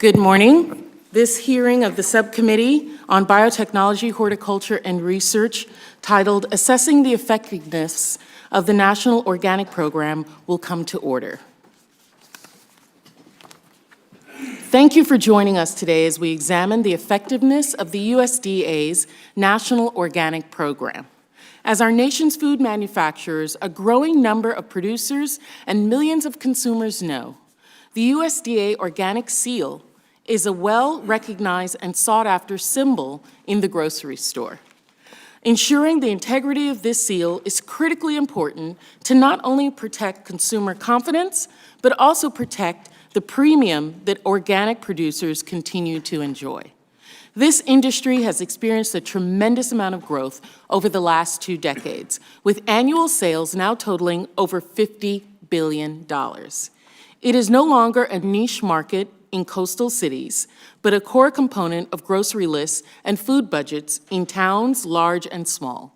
Good morning. This hearing of the Subcommittee on Biotechnology, Horticulture, and Research, titled Assessing the Effectiveness of the National Organic Program, will come to order. Thank you for joining us today as we examine the effectiveness of the USDA's National Organic Program. As our nation's food manufacturers, a growing number of producers, and millions of consumers know, the USDA Organic Seal is a well-recognized and sought-after symbol in the grocery store. Ensuring the integrity of this seal is critically important to not only protect consumer confidence, but also protect the premium that organic producers continue to enjoy. This industry has experienced a tremendous amount of growth over the last 2 decades, with annual sales now totaling over $50 billion. It is no longer a niche market in coastal cities, but a core component of grocery lists and food budgets in towns large and small.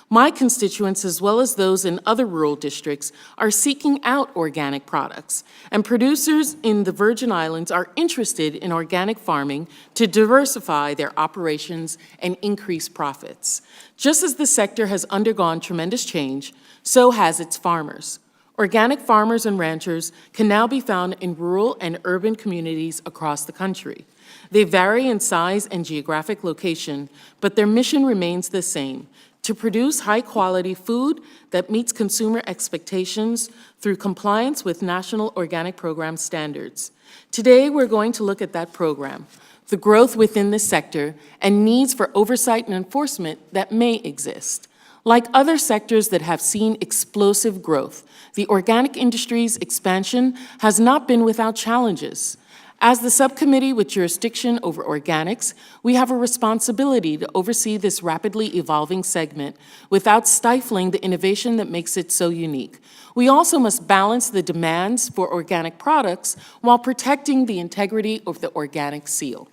My constituents, as well as those in other rural districts, are seeking out organic products, and producers in the Virgin Islands are interested in organic farming to diversify their operations and increase profits. Just as the sector has undergone tremendous change, so has its farmers. Organic farmers and ranchers can now be found in rural and urban communities across the country. They vary in size and geographic location, but their mission remains the same: to produce high-quality food that meets consumer expectations through compliance with National Organic Program standards. Today, we're going to look at that program, the growth within the sector, and needs for oversight and enforcement that may exist. Like other sectors that have seen explosive growth, the organic industry's expansion has not been without challenges. As the subcommittee with jurisdiction over organics, we have a responsibility to oversee this rapidly evolving segment without stifling the innovation that makes it so unique. We also must balance the demands for organic products while protecting the integrity of the organic seal.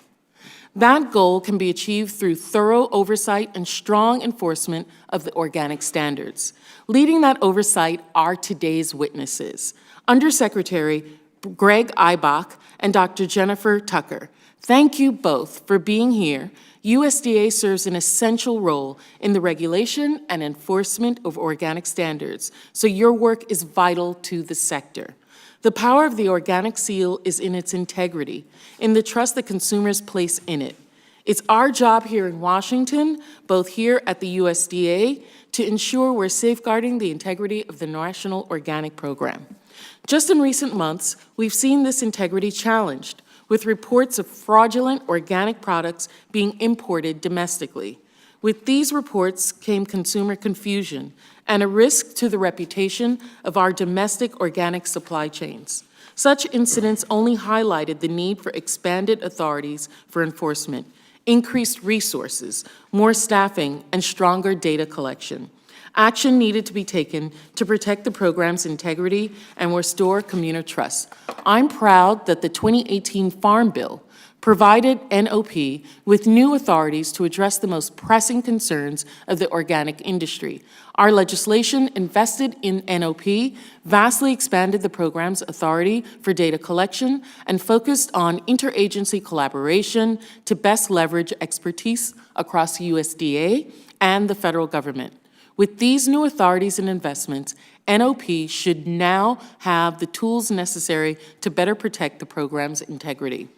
That goal can be achieved through thorough oversight and strong enforcement of the organic standards. Leading that oversight are today's witnesses: Undersecretary Greg Ibach and Dr. Jennifer Tucker. Thank you both for being here. USDA serves an essential role in the regulation and enforcement of organic standards, so your work is vital to the sector. The power of the organic seal is in its integrity, in the trust that consumers place in it. It's our job here in Washington, both here at the USDA, to ensure we're safeguarding the integrity of the National Organic Program. Just in recent months, we've seen this integrity challenged, with reports of fraudulent organic products being imported domestically. With these reports came consumer confusion and a risk to the reputation of our domestic organic supply chains. Such incidents only highlighted the need for expanded authorities for enforcement, increased resources, more staffing, and stronger data collection. Action needed to be taken to protect the program's integrity and restore communal trust. I'm proud that the 2018 Farm Bill provided NOP with new authorities to address the most pressing concerns of the organic industry. Our legislation invested in NOP vastly expanded the program's authority for data collection and focused on interagency collaboration to best leverage expertise across USDA and the federal government. With these new authorities and investments, NOP should now have the tools necessary to better protect the program's integrity.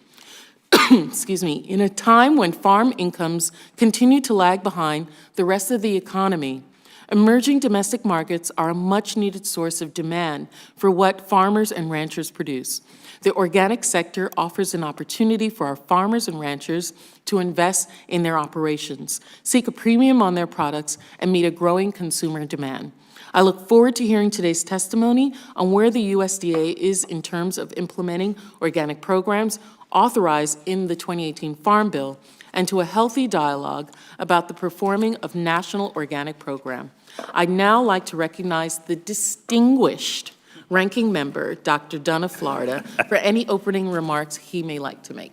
Excuse me, in a time when farm incomes continue to lag behind the rest of the economy, emerging domestic markets are a much-needed source of demand for what farmers and ranchers produce. The organic sector offers an opportunity for our farmers and ranchers to invest in their operations, seek a premium on their products, and meet a growing consumer demand. I look forward to hearing today's testimony on where the USDA is in terms of implementing organic programs authorized in the 2018 Farm Bill, and to a healthy dialogue about the performing of National Organic Program. I'd now like to recognize the distinguished Ranking Member, Dr. Dunn of Florida, for any opening remarks he may like to make.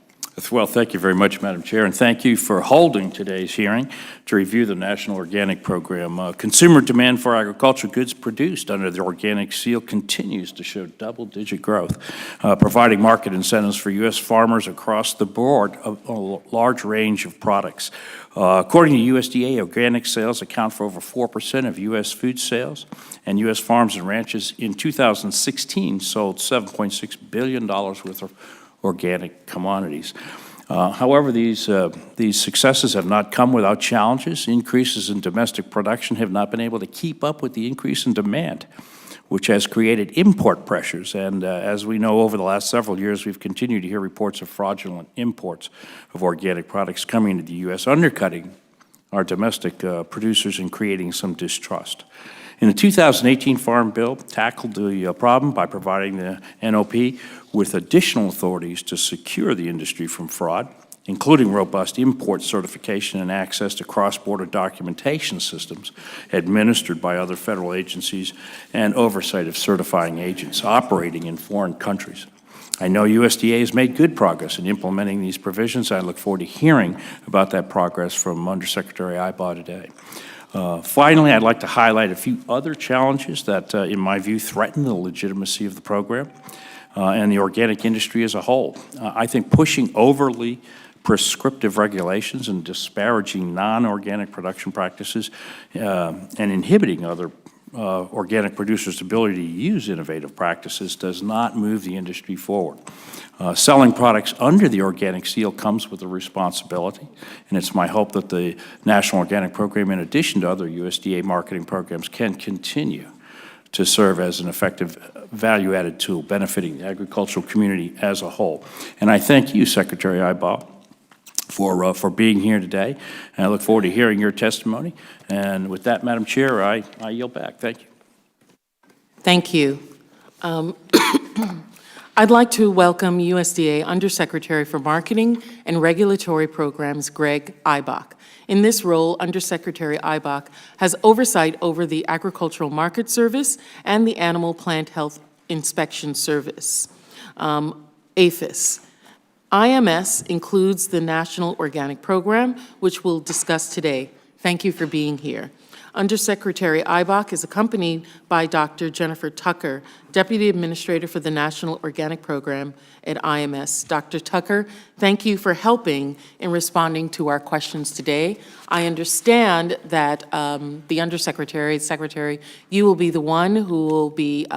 Well, thank you very much, Madam Chair, and thank you for holding today's hearing to review the National Organic Program. Consumer demand for agricultural goods produced under the organic seal continues to show double-digit growth, providing market incentives for U.S. farmers across the board of a large range of products. According to USDA, organic sales account for over 4% of U.S. food sales, and U.S. farms and ranches in 2016 sold $7.6 billion worth of organic commodities. However, these successes have not come without challenges. Increases in domestic production have not been able to keep up with the increase in demand, which has created import pressures. And as we know, over the last several years, we've continued to hear reports of fraudulent imports of organic products coming into the U.S., undercutting our domestic producers and creating some distrust. In the 2018 Farm Bill, tackled the problem by providing the NOP with additional authorities to secure the industry from fraud, including robust import certification and access to cross-border documentation systems administered by other federal agencies and oversight of certifying agents operating in foreign countries. I know USDA has made good progress in implementing these provisions. I look forward to hearing about that progress from Undersecretary Ibaugh today. Finally, I'd like to highlight a few other challenges that, in my view, threaten the legitimacy of the program and the organic industry as a whole. I think pushing overly prescriptive regulations and disparaging non-organic production practices and inhibiting other organic producers' ability to use innovative practices does not move the industry forward. Selling products under the organic seal comes with a responsibility, and it's my hope that the National Organic Program, in addition to other USDA marketing programs, can continue to serve as an effective value-added tool benefiting the agricultural community as a whole. And I thank you, Secretary Ibaugh, for being here today, and I look forward to hearing your testimony. And with that, Madam Chair, I yield back. Thank you. Thank you. I'd like to welcome USDA Undersecretary for Marketing and Regulatory Programs, Greg Ibach. In this role, Undersecretary Ibach has oversight over the Agricultural Market Service and the Animal Plant Health Inspection Service, APHIS. IMS includes the National Organic Program, which we'll discuss today. Thank you for being here. Undersecretary Ibach is accompanied by Dr. Jennifer Tucker, Deputy Administrator for the National Organic Program at IMS. Dr. Tucker, thank you for helping in responding to our questions today. I understand that the Secretary, you will be the one who will be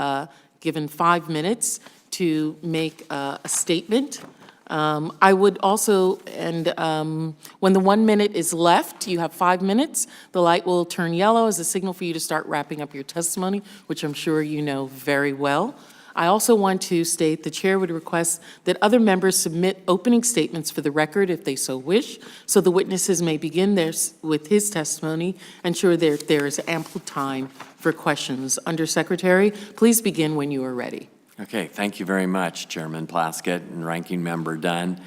given 5 minutes to make a statement. I would also, when the 1 minute is left, you have 5 minutes, the light will turn yellow as a signal for you to start wrapping up your testimony, which I'm sure you know very well. I also want to state the chair would request that other members submit opening statements for the record if they so wish, so the witnesses may begin with his testimony, ensure there is ample time for questions. Undersecretary, please begin when you are ready. Okay, thank you very much, Chairman Plaskett and Ranking Member Dunn,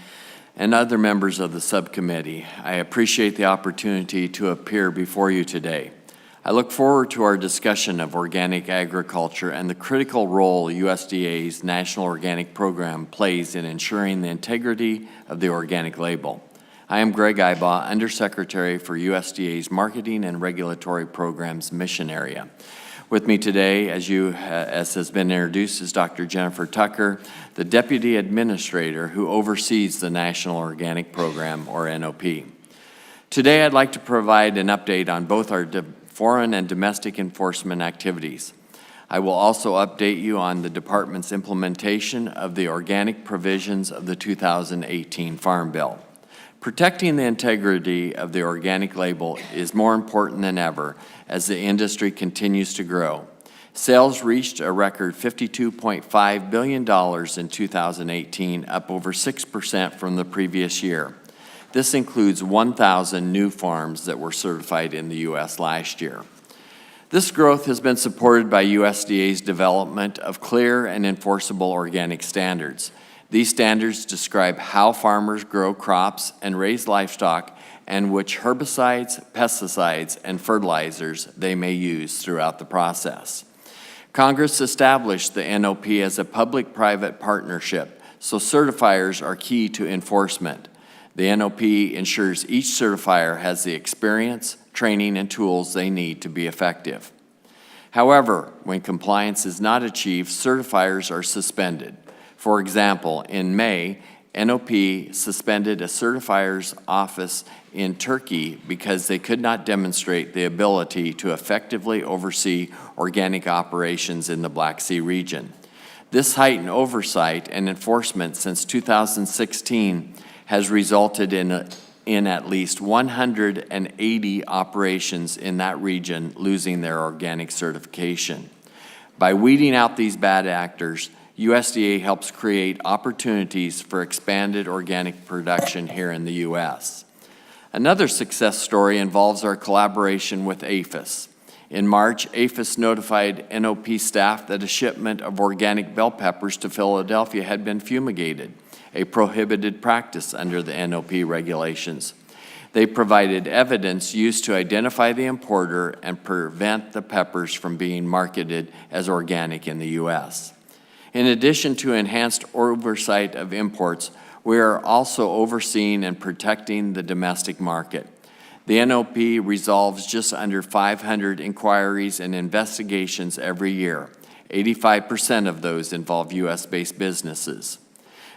and other members of the subcommittee. I appreciate the opportunity to appear before you today. I look forward to our discussion of organic agriculture and the critical role USDA's National Organic Program plays in ensuring the integrity of the organic label. I am Greg Ibaugh, Undersecretary for USDA's Marketing and Regulatory Programs Mission Area. With me today, as has been introduced, is Dr. Jennifer Tucker, the Deputy Administrator who oversees the National Organic Program, or NOP. Today, I'd like to provide an update on both our foreign and domestic enforcement activities. I will also update you on the Department's implementation of the organic provisions of the 2018 Farm Bill. Protecting the integrity of the organic label is more important than ever as the industry continues to grow. Sales reached a record $52.5 billion in 2018, up over 6% from the previous year. This includes 1,000 new farms that were certified in the U.S. last year. This growth has been supported by USDA's development of clear and enforceable organic standards. These standards describe how farmers grow crops and raise livestock and which herbicides, pesticides, and fertilizers they may use throughout the process. Congress established the NOP as a public-private partnership so certifiers are key to enforcement. The NOP ensures each certifier has the experience, training, and tools they need to be effective. However, when compliance is not achieved, certifiers are suspended. For example, in May, NOP suspended a certifier's office in Turkey because they could not demonstrate the ability to effectively oversee organic operations in the Black Sea region. This heightened oversight and enforcement since 2016 has resulted in at least 180 operations in that region losing their organic certification. By weeding out these bad actors, USDA helps create opportunities for expanded organic production here in the U.S. Another success story involves our collaboration with APHIS. In March, APHIS notified NOP staff that a shipment of organic bell peppers to Philadelphia had been fumigated, a prohibited practice under the NOP regulations. They provided evidence used to identify the importer and prevent the peppers from being marketed as organic in the U.S. In addition to enhanced oversight of imports, we are also overseeing and protecting the domestic market. The NOP resolves just under 500 inquiries and investigations every year. 85% of those involve U.S.-based businesses.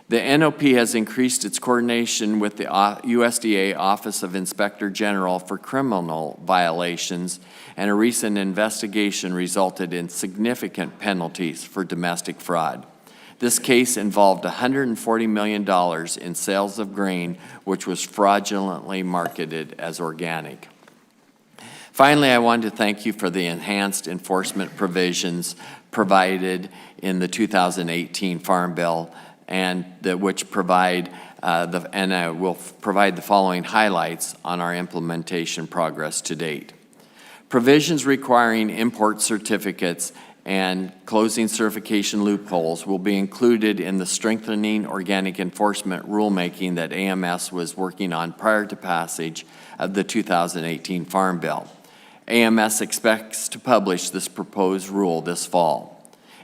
The NOP has increased its coordination with the USDA Office of Inspector General for criminal violations, and a recent investigation resulted in significant penalties for domestic fraud. This case involved $140 million in sales of grain, which was fraudulently marketed as organic. Finally, I wanted to thank you for the enhanced enforcement provisions provided in the 2018 Farm Bill, and which provide I will provide the following highlights on our implementation progress to date. Provisions requiring import certificates and closing certification loopholes will be included in the strengthening organic enforcement rulemaking that AMS was working on prior to passage of the 2018 Farm Bill. AMS expects to publish this proposed rule this fall.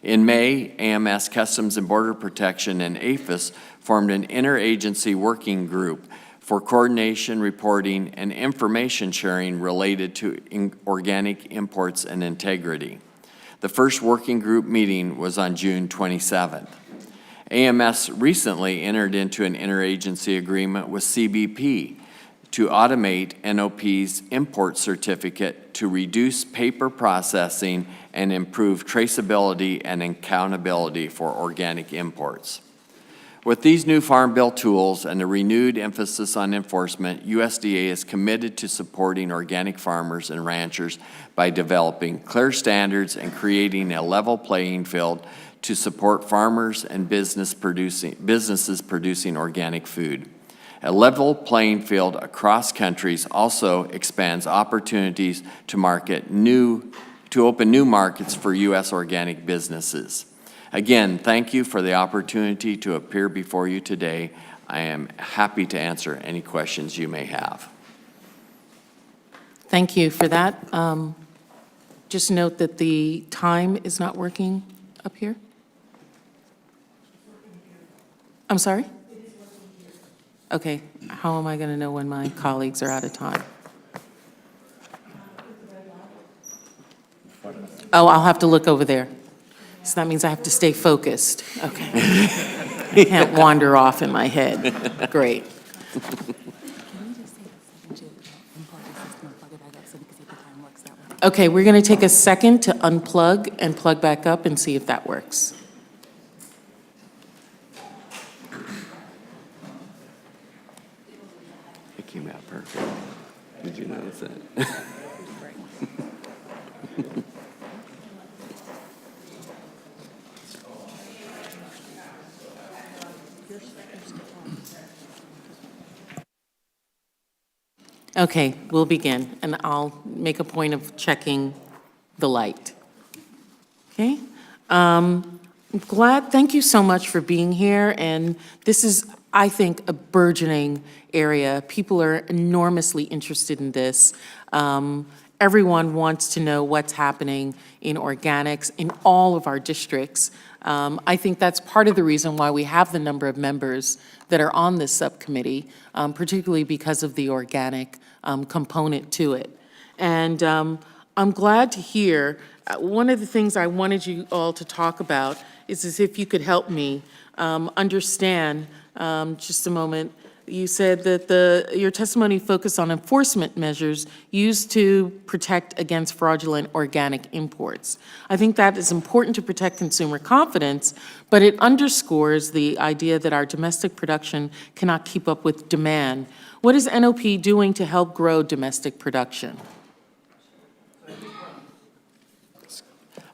In May, AMS Customs and Border Protection and APHIS formed an interagency working group for coordination, reporting, and information sharing related to organic imports and integrity. The first working group meeting was on June 27th. AMS recently entered into an interagency agreement with CBP to automate NOP's import certificate to reduce paper processing and improve traceability and accountability for organic imports. With these new Farm Bill tools and a renewed emphasis on enforcement, USDA is committed to supporting organic farmers and ranchers by developing clear standards and creating a level playing field to support farmers and businesses producing organic food. A level playing field across countries also expands opportunities to open new markets for U.S. organic businesses. Again, thank you for the opportunity to appear before you today. I am happy to answer any questions you may have. Thank you for that. Just note that the time is not working up here. I'm sorry? Okay, how am I going to know when my colleagues are out of time? Oh, I'll have to look over there. So that means I have to stay focused. Okay. I can't wander off in my head. Great. Okay, we're going to take a second to unplug and plug back up and see if that works. It came out perfect. Did you notice that? Okay, we'll begin, and I'll make a point of checking the light. Okay? Thank you so much for being here, and this is, I think, a burgeoning area. People are enormously interested in this, everyone wants to know what's happening in organics in all of our districts. I think that's part of the reason why we have the number of members that are on this subcommittee, particularly because of the organic component to it. And I'm glad to hear, one of the things I wanted you all to talk about is as if you could help me understand, just a moment, you said that your testimony focused on enforcement measures used to protect against fraudulent organic imports. I think that is important to protect consumer confidence, but it underscores the idea that our domestic production cannot keep up with demand. What is NOP doing to help grow domestic production?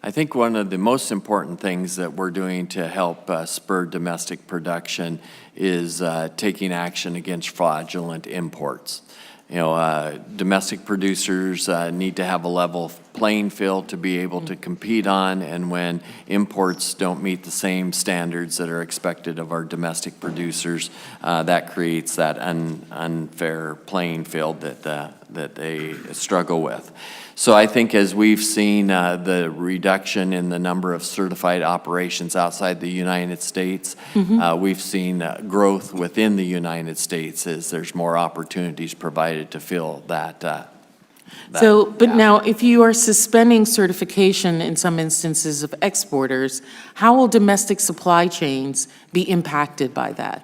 I think one of the most important things that we're doing to help spur domestic production is taking action against fraudulent imports. You know, domestic producers need to have a level playing field to be able to compete on, and when imports don't meet the same standards that are expected of our domestic producers, that creates that unfair playing field that they struggle with. So I think as we've seen the reduction in the number of certified operations outside the United States, we've seen growth within the United States as there's more opportunities provided to fill that. But now, if you are suspending certification in some instances of exporters, how will domestic supply chains be impacted by that?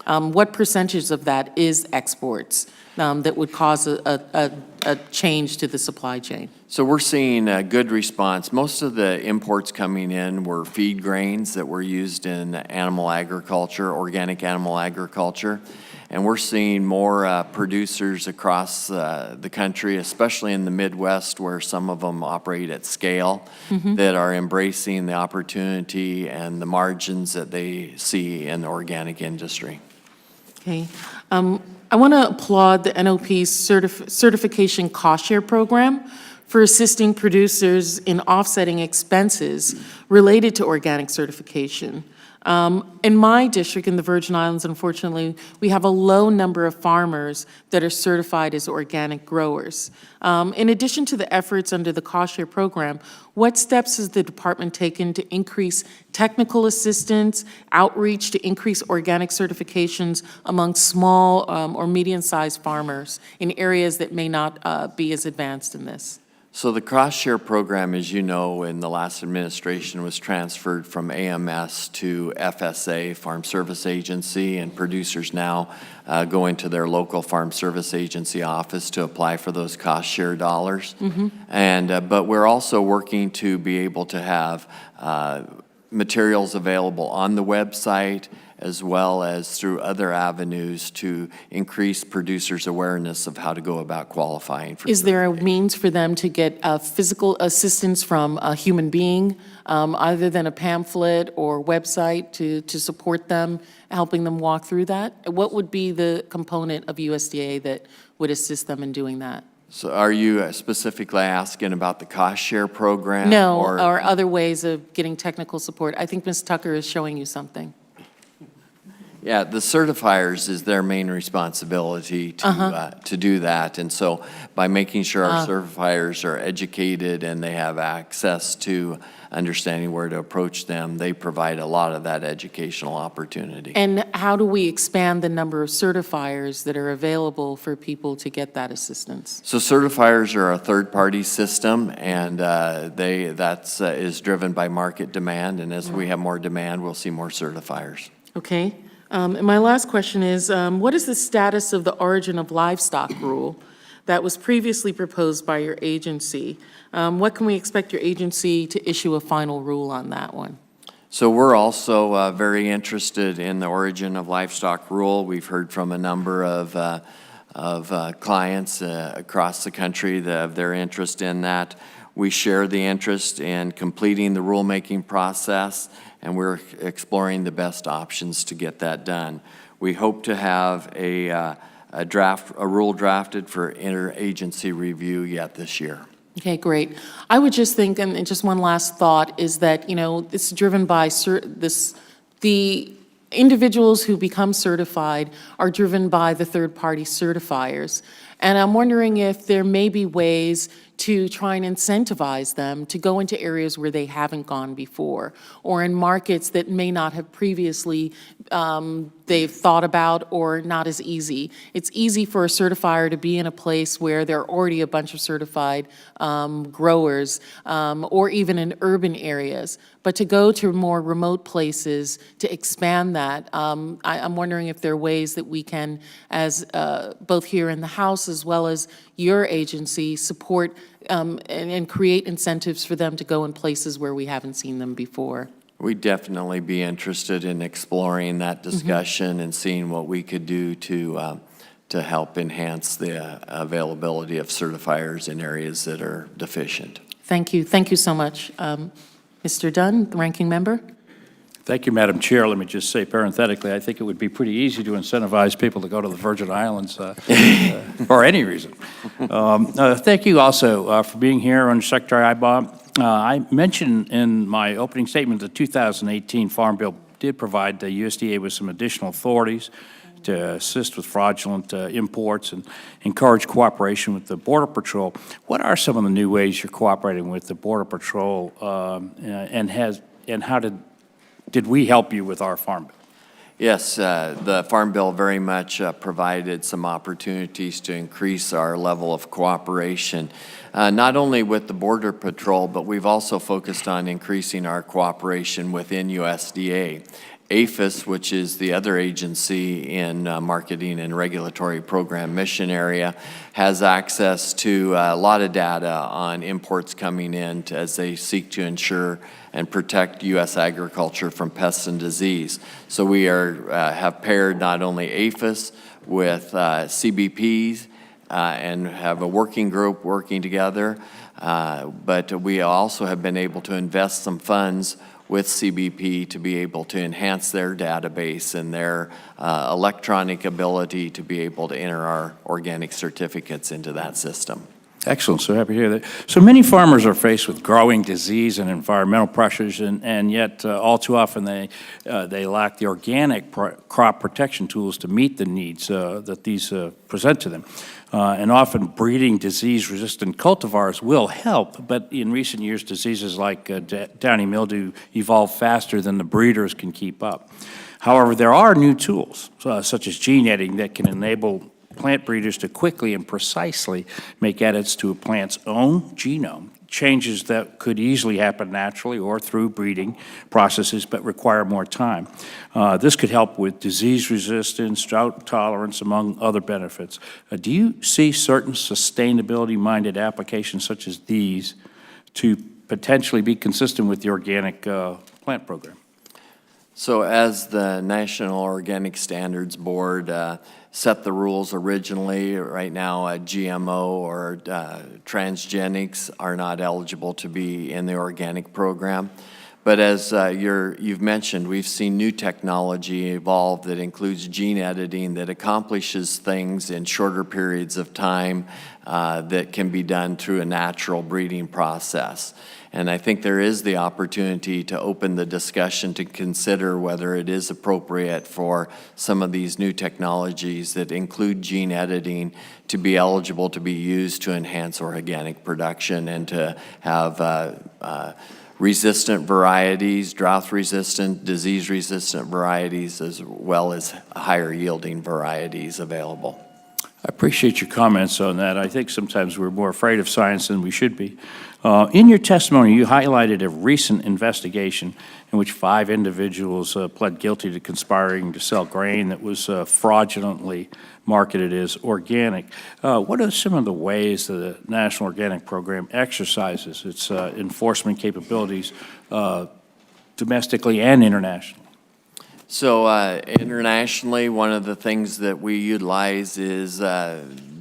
What percentage of that is exports that would cause a change to the supply chain? So we're seeing a good response. Most of the imports coming in were feed grains that were used in animal agriculture, organic animal agriculture. And we're seeing more producers across the country, especially in the Midwest, where some of them operate at scale, that are embracing the opportunity and the margins that they see in the organic industry. Okay. I want to applaud the NOP's certification cost share program for assisting producers in offsetting expenses related to organic certification. In my district, in the Virgin Islands, unfortunately, we have a low number of farmers that are certified as organic growers. In addition to the efforts under the cost share program, what steps has the department taken to increase technical assistance, outreach to increase organic certifications among small or medium-sized farmers in areas that may not be as advanced in this? So the cost-share program, as you know, in the last administration was transferred from AMS to FSA, Farm Service Agency, and producers now go into their local Farm Service Agency office to apply for those cost-share dollars. But we're also working to be able to have materials available on the website as well as through other avenues to increase producers' awareness of how to go about qualifying for. Is there a means for them to get physical assistance from a human being, other than a pamphlet or website to support them, helping them walk through that? What would be the component of USDA that would assist them in doing that? So are you specifically asking about the cost share program? No, or other ways of getting technical support. I think Ms. Tucker is showing you something. Yeah, the certifiers is their main responsibility to do that. And so by making sure our certifiers are educated and they have access to understanding where to approach them, they provide a lot of that educational opportunity. And how do we expand the number of certifiers that are available for people to get that assistance? So certifiers are a third-party system, and that's is driven by market demand. And as we have more demand, we'll see more certifiers. Okay. And my last question is, what is the status of the origin of livestock rule that was previously proposed by your agency? What can we expect your agency to issue a final rule on that one? So we're also very interested in the origin of livestock rule. We've heard from a number of clients across the country that have their interest in that. We share the interest in completing the rulemaking process, and we're exploring the best options to get that done. We hope to have a rule drafted for interagency review yet this year. Okay, great. I would just think, and just one last thought, is that, you know, it's driven by the individuals who become certified are driven by the third-party certifiers. And I'm wondering if there may be ways to try and incentivize them to go into areas where they haven't gone before, or in markets that may not have previously they've thought about or not as easy. It's easy for a certifier to be in a place where there are already a bunch of certified growers, or even in urban areas. But to go to more remote places to expand that, I'm wondering if there are ways that we can, as both here in the House as well as your agency, support and create incentives for them to go in places where we haven't seen them before. We'd definitely be interested in exploring that discussion and seeing what we could do to help enhance the availability of certifiers in areas that are deficient. Thank you. Thank you so much. Mr. Dunn, the ranking member. Thank you, Madam Chair. Let me just say parenthetically, I think it would be pretty easy to incentivize people to go to the Virgin Islands for any reason. Thank you also for being here, Undersecretary Ibaugh. I mentioned in my opening statement the 2018 Farm Bill did provide the USDA with some additional authorities to assist with fraudulent imports and encourage cooperation with the Border Patrol. What are some of the new ways you're cooperating with the Border Patrol, and how did we help you with our Farm Bill? Yes, the Farm Bill very much provided some opportunities to increase our level of cooperation, not only with the Border Patrol, but we've also focused on increasing our cooperation within USDA. APHIS, which is the other agency in marketing and regulatory program mission area, has access to a lot of data on imports coming in as they seek to ensure and protect U.S. agriculture from pests and disease. So we have paired not only APHIS with CBPs and have a working group working together, but we also have been able to invest some funds with CBP to be able to enhance their database and their electronic ability to be able to enter our organic certificates into that system. Excellent. So happy to hear that. So many farmers are faced with growing disease and environmental pressures, and yet all too often they lack the organic crop protection tools to meet the needs that these present to them. And often breeding disease-resistant cultivars will help, but in recent years, diseases like downy mildew evolve faster than the breeders can keep up. However, there are new tools, such as gene editing, that can enable plant breeders to quickly and precisely make edits to a plant's own genome, changes that could easily happen naturally or through breeding processes but require more time. This could help with disease resistance, drought tolerance, among other benefits. Do you see certain sustainability-minded applications such as these to potentially be consistent with the organic plant program? So as the National Organic Standards Board set the rules originally, right now GMO or transgenics are not eligible to be in the organic program. But as you've mentioned, we've seen new technology evolve that includes gene editing that accomplishes things in shorter periods of time that can be done through a natural breeding process. And I think there is the opportunity to open the discussion to consider whether it is appropriate for some of these new technologies that include gene editing to be eligible to be used to enhance organic production and to have resistant varieties, drought-resistant, disease-resistant varieties, as well as higher yielding varieties available. I appreciate your comments on that. I think sometimes we're more afraid of science than we should be. In your testimony, you highlighted a recent investigation in which 5 individuals pled guilty to conspiring to sell grain that was fraudulently marketed as organic. What are some of the ways that the National Organic Program exercises its enforcement capabilities domestically and internationally? So internationally, one of the things that we utilize is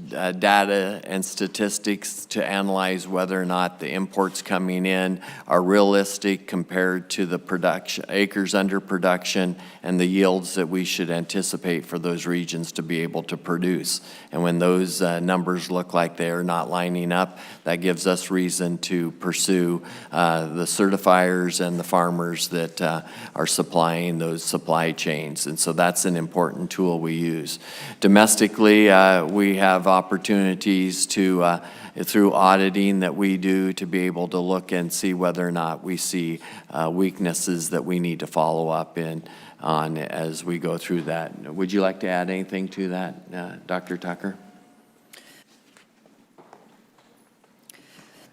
data and statistics to analyze whether or not the imports coming in are realistic compared to the production, acres under production, and the yields that we should anticipate for those regions to be able to produce. And when those numbers look like they are not lining up, that gives us reason to pursue the certifiers and the farmers that are supplying those supply chains. And so that's an important tool we use. Domestically, we have opportunities to, through auditing that we do, to be able to look and see whether or not we see weaknesses that we need to follow up on as we go through that. Would you like to add anything to that, Dr. Tucker?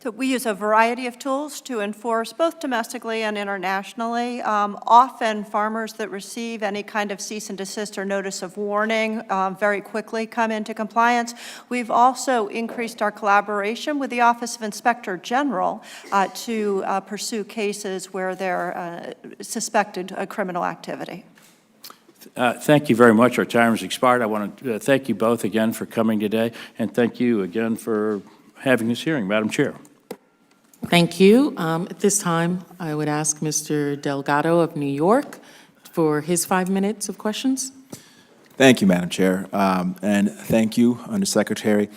So we use a variety of tools to enforce both domestically and internationally. Often farmers that receive any kind of cease and desist or notice of warning very quickly come into compliance. We've also increased our collaboration with the Office of Inspector General to pursue cases where they're suspected criminal activity. Thank you very much. Our time has expired. I want to thank you both again for coming today, and thank you again for having this hearing, Madam Chair. Thank you. At this time, I would ask Mr. Delgado of New York for his 5 minutes of questions. Thank you, Madam Chair, and thank you, Undersecretary.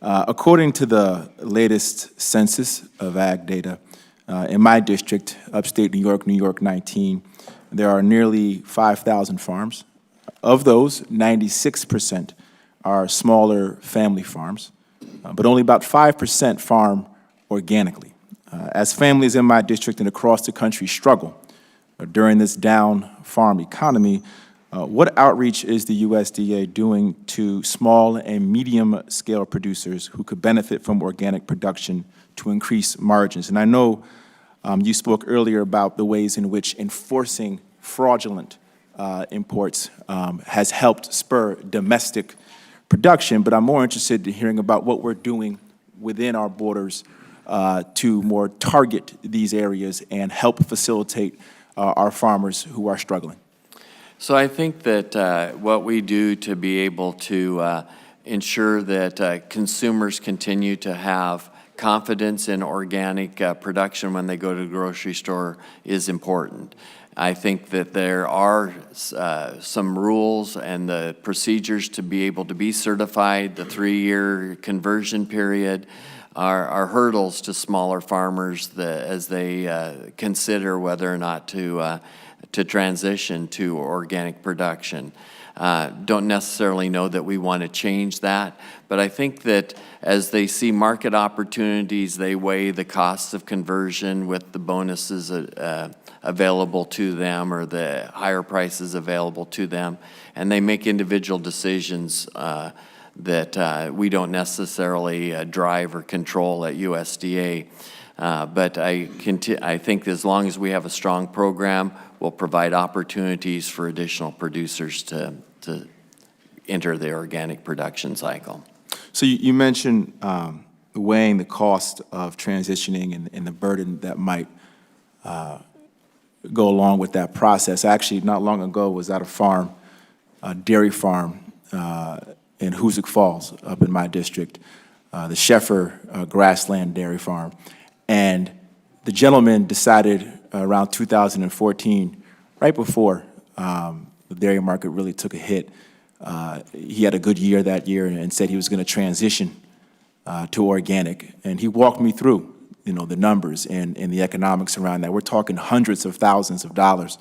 According to the latest census of ag data, in my district, upstate New York 19, there are nearly 5,000 farms. Of those, 96% are smaller family farms, but only about 5% farm organically. As families in my district and across the country struggle during this down farm economy, what outreach is the USDA doing to small and medium-scale producers who could benefit from organic production to increase margins? And I know you spoke earlier about the ways in which enforcing fraudulent imports has helped spur domestic production, but I'm more interested in hearing about what we're doing within our borders to more target these areas and help facilitate our farmers who are struggling. So I think that what we do to be able to ensure that consumers continue to have confidence in organic production when they go to the grocery store is important. I think that there are some rules and the procedures to be able to be certified. The 3-year conversion period are hurdles to smaller farmers as they consider whether or not to transition to organic production. Don't necessarily know that we want to change that, but I think that as they see market opportunities, they weigh the costs of conversion with the bonuses available to them or the higher prices available to them, and they make individual decisions that we don't necessarily drive or control at USDA. But I think as long as we have a strong program, we'll provide opportunities for additional producers to enter the organic production cycle. So you mentioned weighing the cost of transitioning and the burden that might go along with that process. Actually, not long ago, was at a farm, a dairy farm in Hoosick Falls, up in my district, the Sheffer Grassland Dairy Farm. And the gentleman decided around 2014, right before the dairy market really took a hit, he had a good year that year and said he was going to transition to organic. And he walked me through, the numbers and the economics around that. We're talking hundreds of thousands of dollars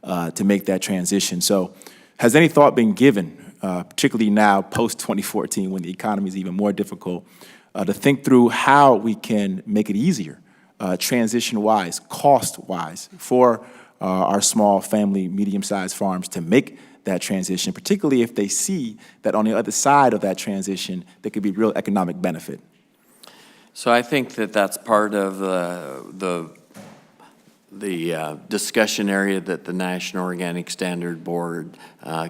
to make that transition. So has any thought been given, particularly now, post-2014, when the economy is even more difficult, to think through how we can make it easier, transition-wise, cost-wise, for our small family, medium-sized farms to make that transition, particularly if they see that on the other side of that transition, there could be real economic benefit? So I think that that's part of the discussion area that the National Organic Standard Board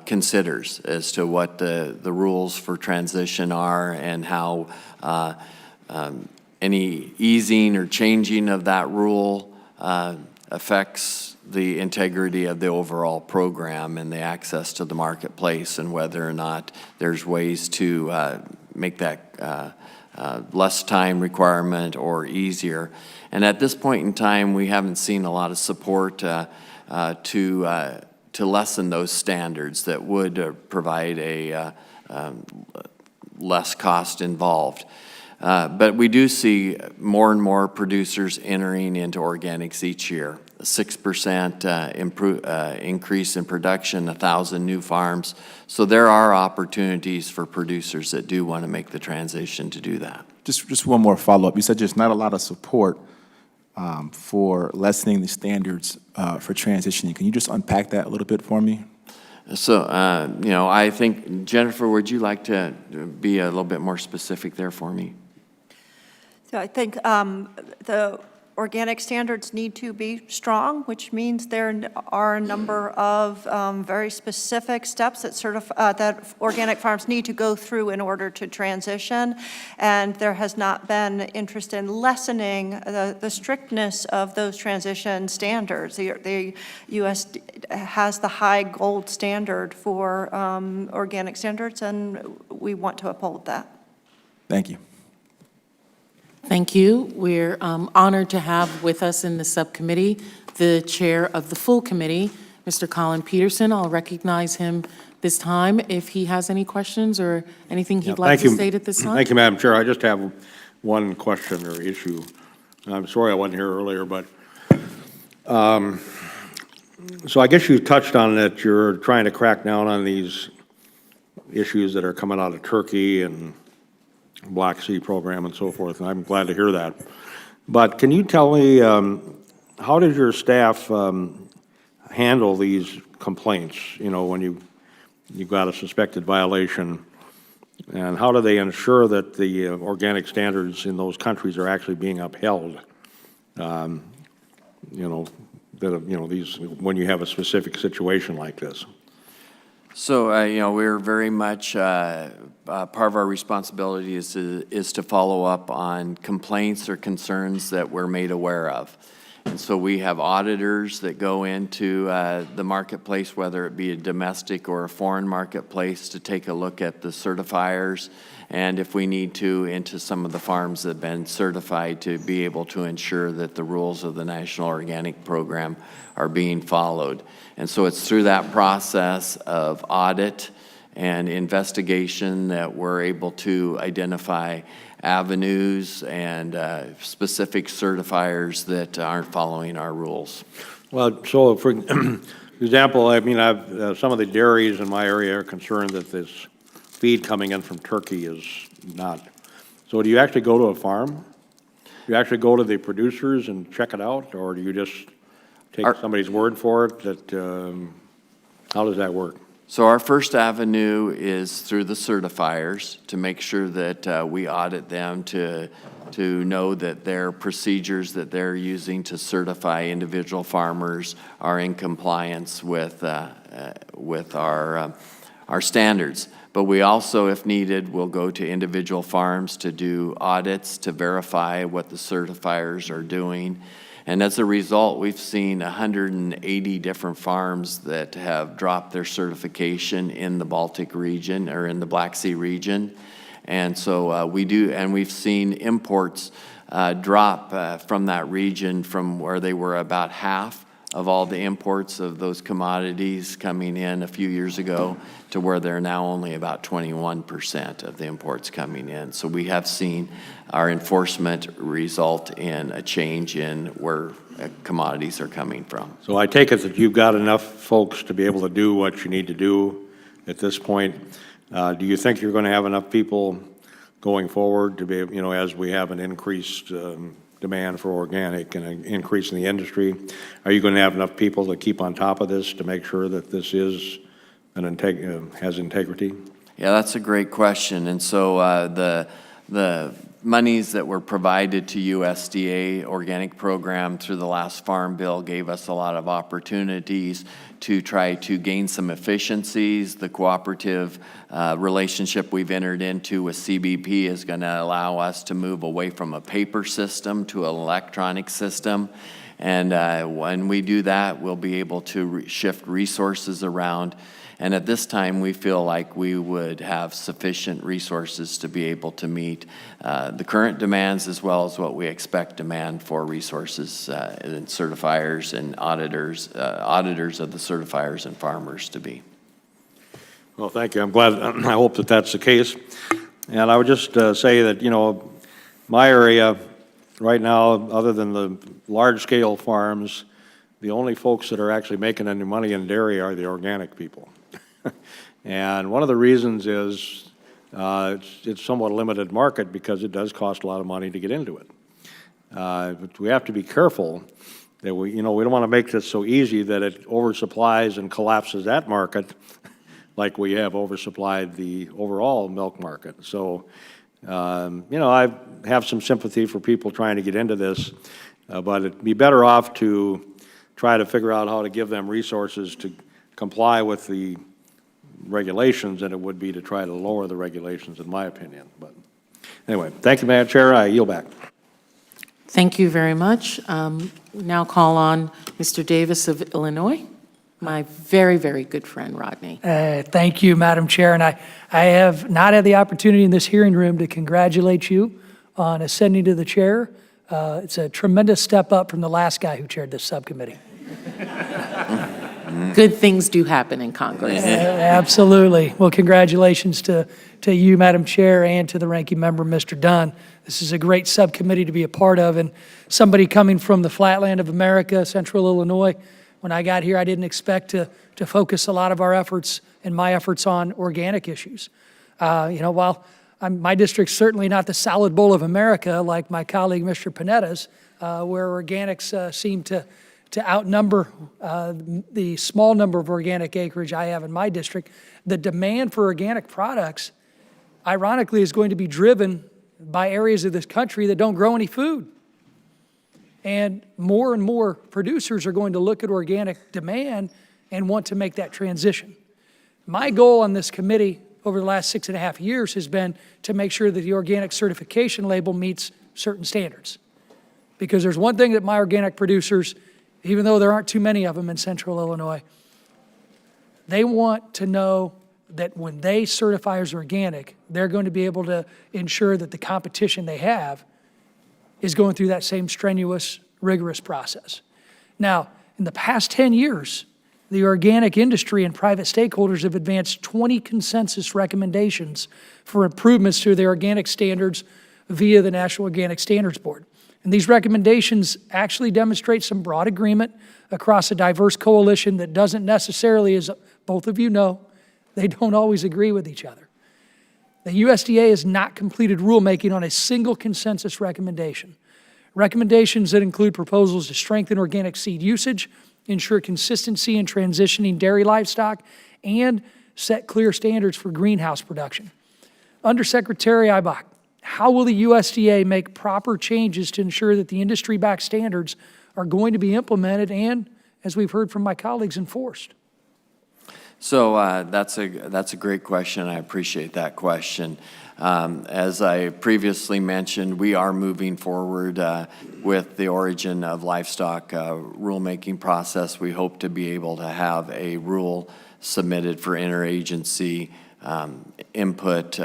considers as to what the rules for transition are and how any easing or changing of that rule affects the integrity of the overall program and the access to the marketplace, and whether or not there's ways to make that less time requirement or easier. And at this point in time, we haven't seen a lot of support to lessen those standards that would provide a less cost involved. But we do see more and more producers entering into organics each year. A 6% increase in production, 1,000 new farms. So there are opportunities for producers that do want to make the transition to do that. Just one more follow-up. You said there's not a lot of support for lessening the standards for transitioning. Can you just unpack that a little bit for me? So, you know, I think, Jennifer, would you like to be a little bit more specific there for me? So I think the organic standards need to be strong, which means there are a number of very specific steps that that organic farms need to go through in order to transition. And there has not been interest in lessening the strictness of those transition standards. The U.S. has the high gold standard for organic standards, and we want to uphold that. Thank you. Thank you. We're honored to have with us in the subcommittee the chair of the full committee, Mr. Colin Peterson. I'll recognize him this time if he has any questions or anything he'd like to state at this time. Thank you, Madam Chair. I just have one question or issue. I'm sorry I wasn't here earlier, but so I guess you touched on that you're trying to crack down on these issues that are coming out of Turkey and Black Sea program and so forth, and I'm glad to hear that. But can you tell me, how does your staff handle these complaints, you know, when you've got a suspected violation, and how do they ensure that the organic standards in those countries are actually being upheld? You know, these, when you have a specific situation like this. So, you know, we're very much, part of our responsibility is to follow up on complaints or concerns that we're made aware of. And so we have auditors that go into the marketplace, whether it be a domestic or a foreign marketplace, to take a look at the certifiers, and if we need to, into some of the farms that have been certified, to be able to ensure that the rules of the National Organic Program are being followed. And so it's through that process of audit and investigation that we're able to identify avenues and specific certifiers that aren't following our rules. Well, so for example, I mean, some of the dairies in my area are concerned that this feed coming in from Turkey is not. So do you actually go to a farm? Do you actually go to the producers and check it out, or do you just take somebody's word for it? That how does that work? So our first avenue is through the certifiers, to make sure that we audit them to know that their procedures that they're using to certify individual farmers are in compliance with our standards. But we also, if needed, will go to individual farms to do audits to verify what the certifiers are doing. And as a result, we've seen 180 different farms that have dropped their certification in the Baltic region or in the Black Sea region. And so we've seen imports drop from that region from where they were about half of all the imports of those commodities coming in a few years ago to where they're now only about 21% of the imports coming in. So we have seen our enforcement result in a change in where commodities are coming from. So I take it that you've got enough folks to be able to do what you need to do at this point. Do you think you're going to have enough people going forward to be, you know, as we have an increased demand for organic and an increase in the industry, are you going to have enough people to keep on top of this to make sure that this is has integrity? Yeah, that's a great question. And so the monies that were provided to USDA organic program through the last Farm Bill gave us a lot of opportunities to try to gain some efficiencies. The cooperative relationship we've entered into with CBP is going to allow us to move away from a paper system to an electronic system. And when we do that, we'll be able to shift resources around. And at this time, we feel like we would have sufficient resources to be able to meet the current demands as well as what we expect demand for resources and certifiers and auditors of the certifiers and farmers to be. Well, thank you. I'm glad. I hope that that's the case. And I would just say that, you know, My area, right now, other than the large-scale farms, the only folks that are actually making any money in dairy are the organic people. And one of the reasons is it's somewhat limited market because it does cost a lot of money to get into it. But we have to be careful that we don't want to make this so easy that it oversupplies and collapses that market like we have oversupplied the overall milk market. So, I have some sympathy for people trying to get into this, but it'd be better off to try to figure out how to give them resources to comply with the regulations than it would be to try to lower the regulations, in my opinion. But anyway, thank you, Madam Chair. I yield back. Thank you very much. Now call on Mr. Davis of Illinois, my very, very good friend, Rodney. Thank you, Madam Chair. And I have not had the opportunity in this hearing room to congratulate you on ascending to the chair. It's a tremendous step up from the last guy who chaired this subcommittee. Good things do happen in Congress. Absolutely. Well, congratulations to you, Madam Chair, and to the ranking member, Mr. Dunn. This is a great subcommittee to be a part of, and somebody coming from the flatland of America, Central Illinois, when I got here, I didn't expect to focus a lot of our efforts and my efforts on organic issues. While my district's certainly not the salad bowl of America like my colleague, Mr. Panetta's, where organics seem to outnumber the small number of organic acreage I have in my district, the demand for organic products, ironically, is going to be driven by areas of this country that don't grow any food. And more producers are going to look at organic demand and want to make that transition. My goal on this committee over the last 6.5 years has been to make sure that the organic certification label meets certain standards. Because there's one thing that my organic producers, even though there aren't too many of them in Central Illinois, they want to know that when they certify as organic, they're going to be able to ensure that the competition they have is going through that same strenuous, rigorous process. Now, in the past 10 years, the organic industry and private stakeholders have advanced 20 consensus recommendations for improvements to the organic standards via the National Organic Standards Board. And these recommendations actually demonstrate some broad agreement across a diverse coalition that doesn't necessarily, as both of you know, they don't always agree with each other. The USDA has not completed rulemaking on a single consensus recommendation. Recommendations that include proposals to strengthen organic seed usage, ensure consistency in transitioning dairy livestock, and set clear standards for greenhouse production. Undersecretary Eibach, how will the USDA make proper changes to ensure that the industry-backed standards are going to be implemented and, as we've heard from my colleagues, enforced? So that's a great question. I appreciate that question. As I previously mentioned, we are moving forward with the origin of livestock rulemaking process. We hope to be able to have a rule submitted for interagency input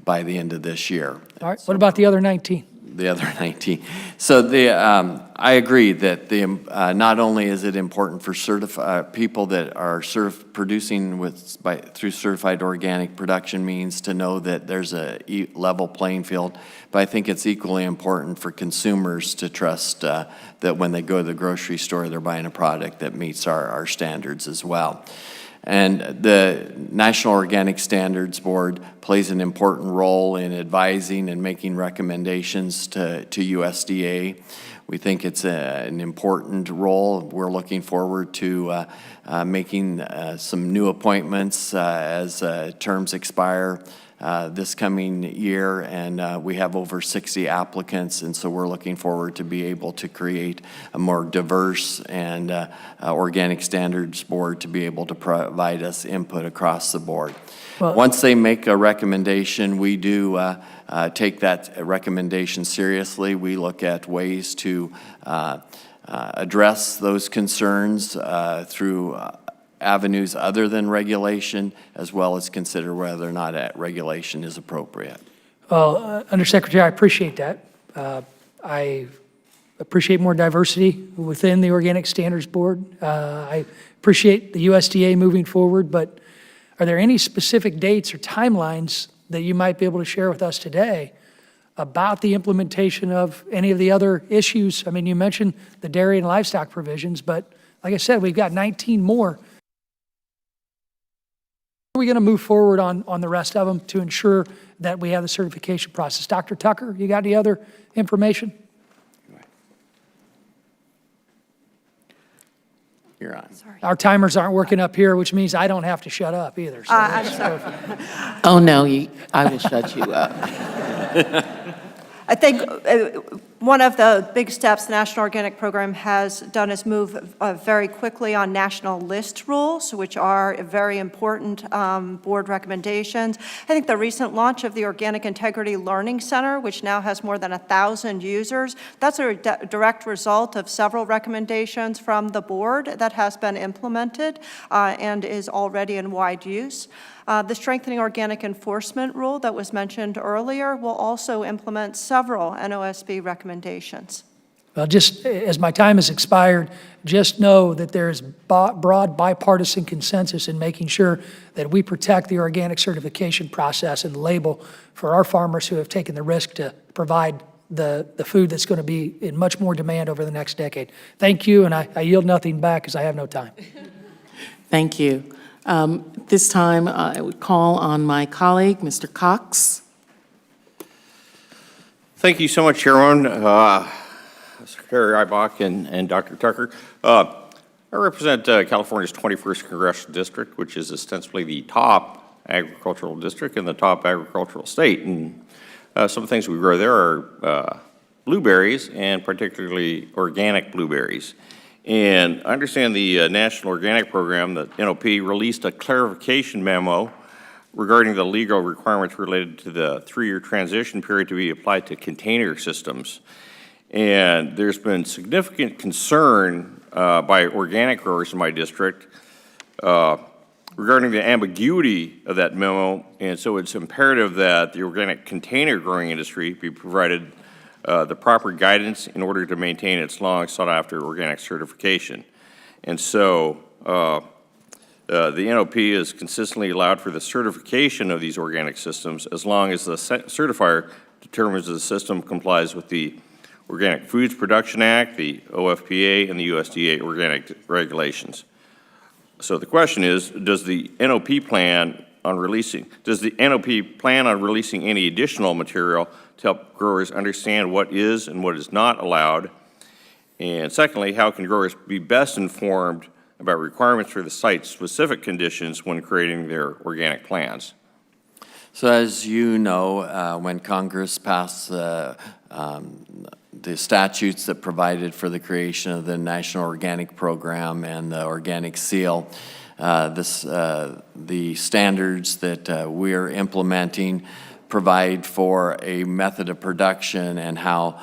by the end of this year. All right. What about the other 19? The other 19. So I agree that not only is it important for people that are producing through certified organic production means to know that there's a level playing field, but I think it's equally important for consumers to trust that when they go to the grocery store, they're buying a product that meets our standards as well. And the National Organic Standards Board plays an important role in advising and making recommendations to USDA. We think it's an important role. We're looking forward to making some new appointments as terms expire this coming year, and we have over 60 applicants, and so we're looking forward to be able to create a more diverse and organic standards board to be able to provide us input across the board. Well, once they make a recommendation, we do take that recommendation seriously. We look at ways to address those concerns through avenues other than regulation, as well as consider whether or not regulation is appropriate. Well, Undersecretary, I appreciate that. I appreciate more diversity within the Organic Standards Board. I appreciate the USDA moving forward, but are there any specific dates or timelines that you might be able to share with us today about the implementation of any of the other issues. I mean, you mentioned the dairy and livestock provisions, but like I said, we've got 19 more. Are we going to move forward on the rest of them to ensure that we have the certification process? Dr. Tucker, you got any other information? You're on. Our timers aren't working up here, which means I don't have to shut up either. So I'm that's sorry. perfect. Oh, no, I will shut you up. I think one of the big steps the National Organic Program has done is move very quickly on national list rules, which are very important board recommendations. I think the recent launch of the Organic Integrity Learning Center, which now has more than 1,000 users, that's a direct result of several recommendations from the board that has been implemented and is already in wide use. The strengthening organic enforcement rule that was mentioned earlier will also implement several NOSB recommendations. Well, just as my time has expired, just know that there's broad bipartisan consensus in making sure that we protect the organic certification process and the label for our farmers who have taken the risk to provide the food that's going to be in much more demand over the next decade. Thank you, and I yield nothing back because I have no time. Thank you. This time, I would call on my colleague, Mr. Cox. Thank you so much, Chairman, Secretary Ibach, and Dr. Tucker. I represent California's 21st Congressional District, which is ostensibly the top agricultural district and the top agricultural state. And some things we grow there are blueberries, and particularly organic blueberries. And I understand the National Organic Program, the NOP, released a clarification memo regarding the legal requirements related to the 3-year transition period to be applied to container systems. And there's been significant concern by organic growers in my district regarding the ambiguity of that memo, and so it's imperative that the organic container growing industry be provided the proper guidance in order to maintain its long sought-after organic certification. And so the NOP has consistently allowed for the certification of these organic systems as long as the certifier determines the system complies with the Organic Foods Production Act, the OFPA, and the USDA organic regulations. So the question is, does the NOP plan on releasing any additional material to help growers understand what is and what is not allowed? And secondly, how can growers be best informed about requirements for the site-specific conditions when creating their organic plans? So as you know, when Congress passed the statutes that provided for the creation of the National Organic Program and the Organic Seal, the standards that we're implementing provide for a method of production and how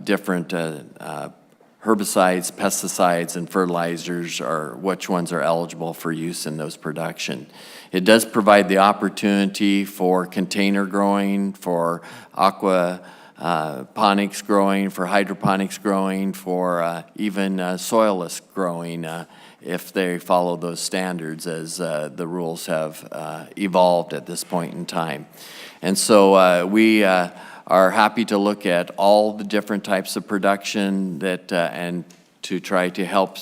different herbicides, pesticides, and fertilizers which ones are eligible for use in those production. It does provide the opportunity for container growing, for aquaponics growing, for hydroponics growing, for even soilless growing if they follow those standards as the rules have evolved at this point in time. And so we are happy to look at all the different types of production that and to try to help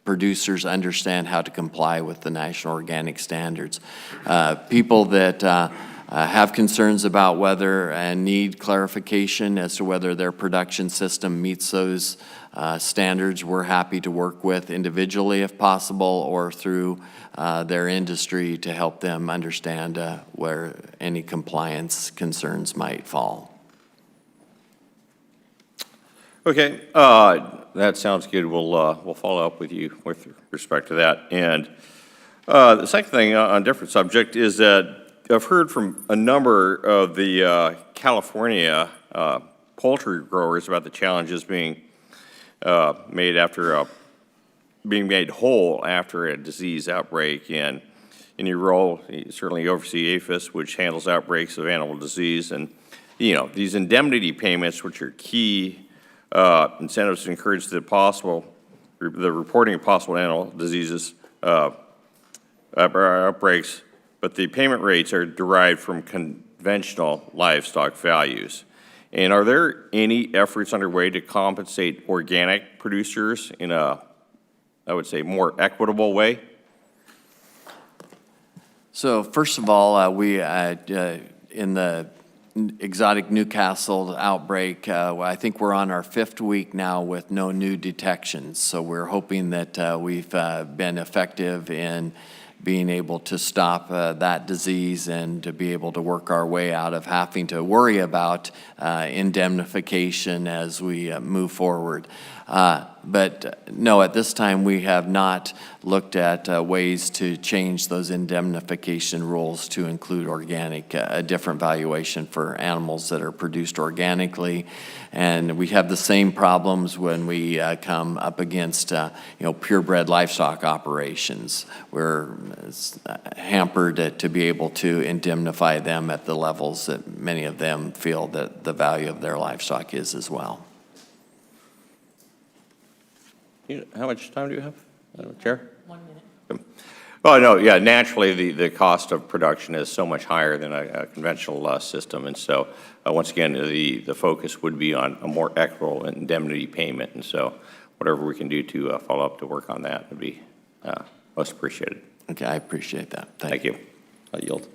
producers understand how to comply with the national organic standards. People that have concerns about whether and need clarification as to whether their production system meets those standards, we're happy to work with individually if possible or through their industry to help them understand where any compliance concerns might fall. Okay, that sounds good. We'll follow up with you with respect to that. And the second thing on a different subject is that I've heard from a number of the California poultry growers about the challenges being made whole after a disease outbreak. And in your role, you certainly oversee APHIS, which handles outbreaks of animal disease. And, you know, these indemnity payments, which are key incentives to encourage the reporting of possible animal diseases, outbreaks, but the payment rates are derived from conventional livestock values. And are there any efforts underway to compensate organic producers in a, I would say, more equitable way? So first of all, we, in the exotic Newcastle outbreak, I think we're on our 5th week now with no new detections. So we're hoping that we've been effective in being able to stop that disease and to be able to work our way out of having to worry about indemnification as we move forward. But no, at this time, we have not looked at ways to change those indemnification rules to include organic, a different valuation for animals that are produced organically. And we have the same problems when we come up against, purebred livestock operations. We're hampered to be able to indemnify them at the levels that many of them feel that the value of their livestock is as well. How much time do you have, Madam Chair? 1 minute. Oh, no, yeah, naturally, the cost of production is so much higher than a conventional system. And so, once again, the focus would be on a more equitable indemnity payment. And so, whatever we can do to follow up to work on that would be most appreciated. Okay, I appreciate that. Thank you. I yield.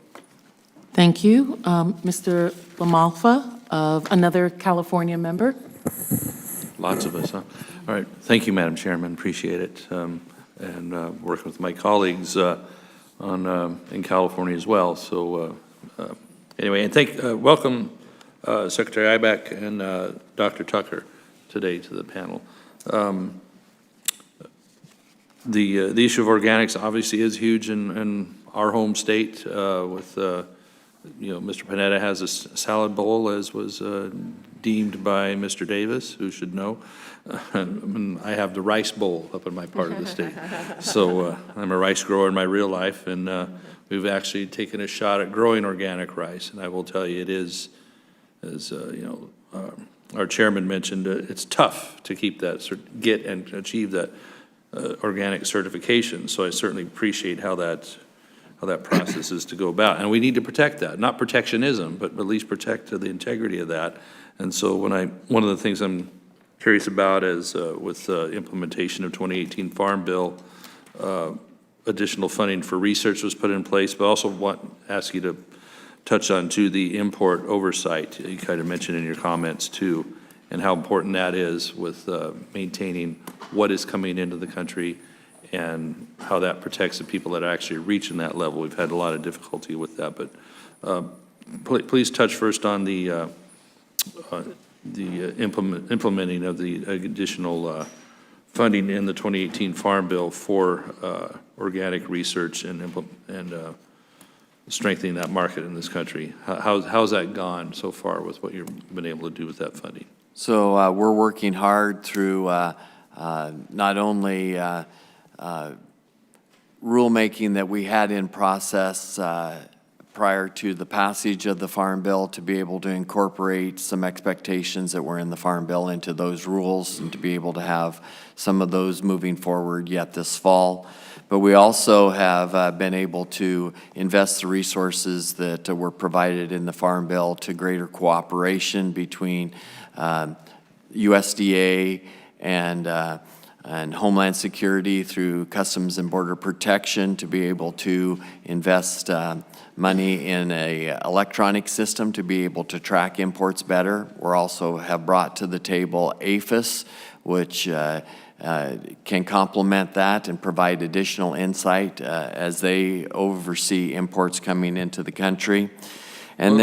Thank you. Mr. Lamalfa, of another California member. Lots of us, huh? All right. Thank you, Madam Chairman. Appreciate it. And working with my colleagues in California as well. So anyway, and welcome Secretary Ibach and Dr. Tucker today to the panel. The issue of organics obviously is huge in our home state. With Mr. Panetta has a salad bowl, as was deemed by Mr. Davis, who should know. I have the rice bowl up in my part of the state. So I'm a rice grower in my real life, and we've actually taken a shot at growing organic rice. And I will tell you, it is, as our chairman mentioned, it's tough to keep that, get and achieve that organic certification. So I certainly appreciate how that process is to go about. And we need to protect that, not protectionism, but at least protect the integrity of that. And so one of the things I'm curious about is with implementation of 2018 Farm Bill, additional funding for research was put in place, but also want to ask you to touch on too the import oversight. You kind of mentioned in your comments too, and how important that is with maintaining what is coming into the country and how that protects the people that are actually reaching that level. We've had a lot of difficulty with that, but please touch first on the implementing of the additional funding in the 2018 Farm Bill for organic research and strengthening that market in this country. How's that gone so far with what you've been able to do with that funding? So we're working hard through not only rulemaking that we had in process prior to the passage of the Farm Bill to be able to incorporate some expectations that were in the Farm Bill into those rules and to be able to have some of those moving forward yet this fall. But we also have been able to invest the resources that were provided in the Farm Bill to greater cooperation between USDA and Homeland Security through Customs and Border Protection to be able to invest money in a electronic system to be able to track imports better. We also have brought to the table APHIS, which can complement that and provide additional insight as they oversee imports coming into the country. And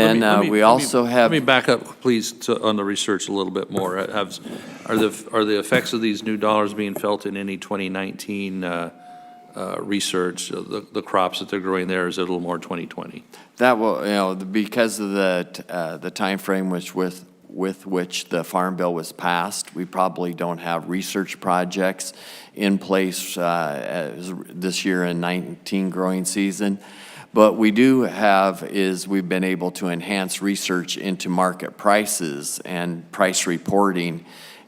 we also have. Let me back up, please, on the research a little bit more. Are the effects of these new dollars being felt in any 2019 research? The crops that they're growing there, is it a little more 2020? That will, because of the time frame with which the Farm Bill was passed, we probably don't have research projects in place this year in 19 growing season. But we do have is we've been able to enhance research into market prices and price reporting.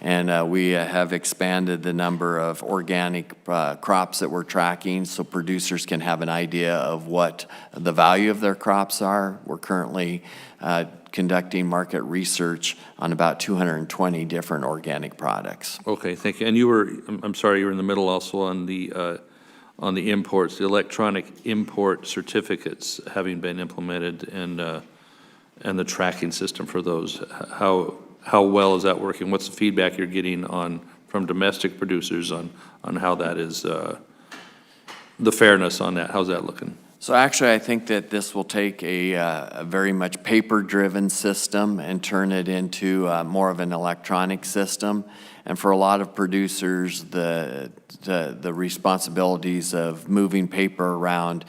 And we have expanded the number of organic crops that we're tracking so producers can have an idea of what the value of their crops are. We're currently conducting market research on about 220 different organic products. Okay, thank you. And you were, I'm sorry, you were in the middle also on the imports, the electronic import certificates having been implemented and the tracking system for those. How well is that working? What's the feedback you're getting from domestic producers on how that is, the fairness on that? How's that looking? So actually, I think that this will take a very much paper-driven system and turn it into more of an electronic system. And for a lot of producers, the responsibilities of moving paper around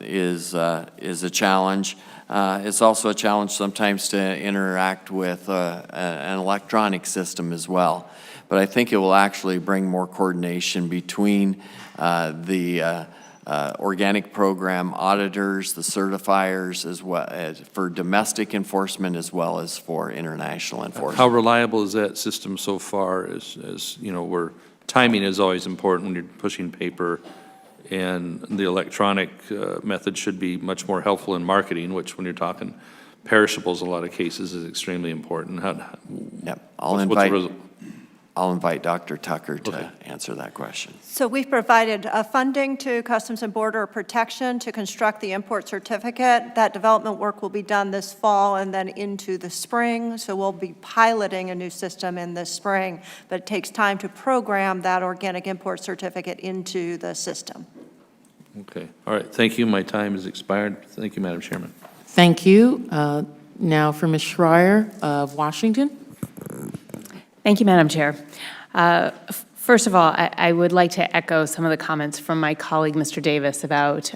is a challenge. It's also a challenge sometimes to interact with an electronic system as well. But I think it will actually bring more coordination between the organic program auditors, the certifiers, as well as for domestic enforcement as well as for international enforcement. How reliable is that system so far? As you know, where timing is always important when you're pushing paper, and the electronic method should be much more helpful in marketing, which when you're talking perishables, in a lot of cases is extremely important. Yep. I'll invite Dr. Tucker to answer that question. So we've provided funding to Customs and Border Protection to construct the import certificate. That development work will be done this fall and then into the spring. So we'll be piloting a new system in the spring, but it takes time to program that organic import certificate into the system. Okay. All right. Thank you. My time has expired. Thank you, Madam Chairman. Thank you. Now for Ms. Schreier of Washington. Thank you, Madam Chair. First of all, I would like to echo some of the comments from my colleague, Mr. Davis, about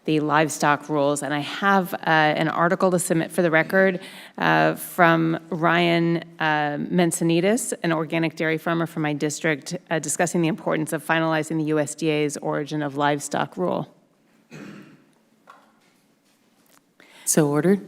the livestock rules. And I have an article to submit for the record from Ryan Mensonidis, an organic dairy farmer from my district, discussing the importance of finalizing the USDA's origin of livestock rule. So ordered.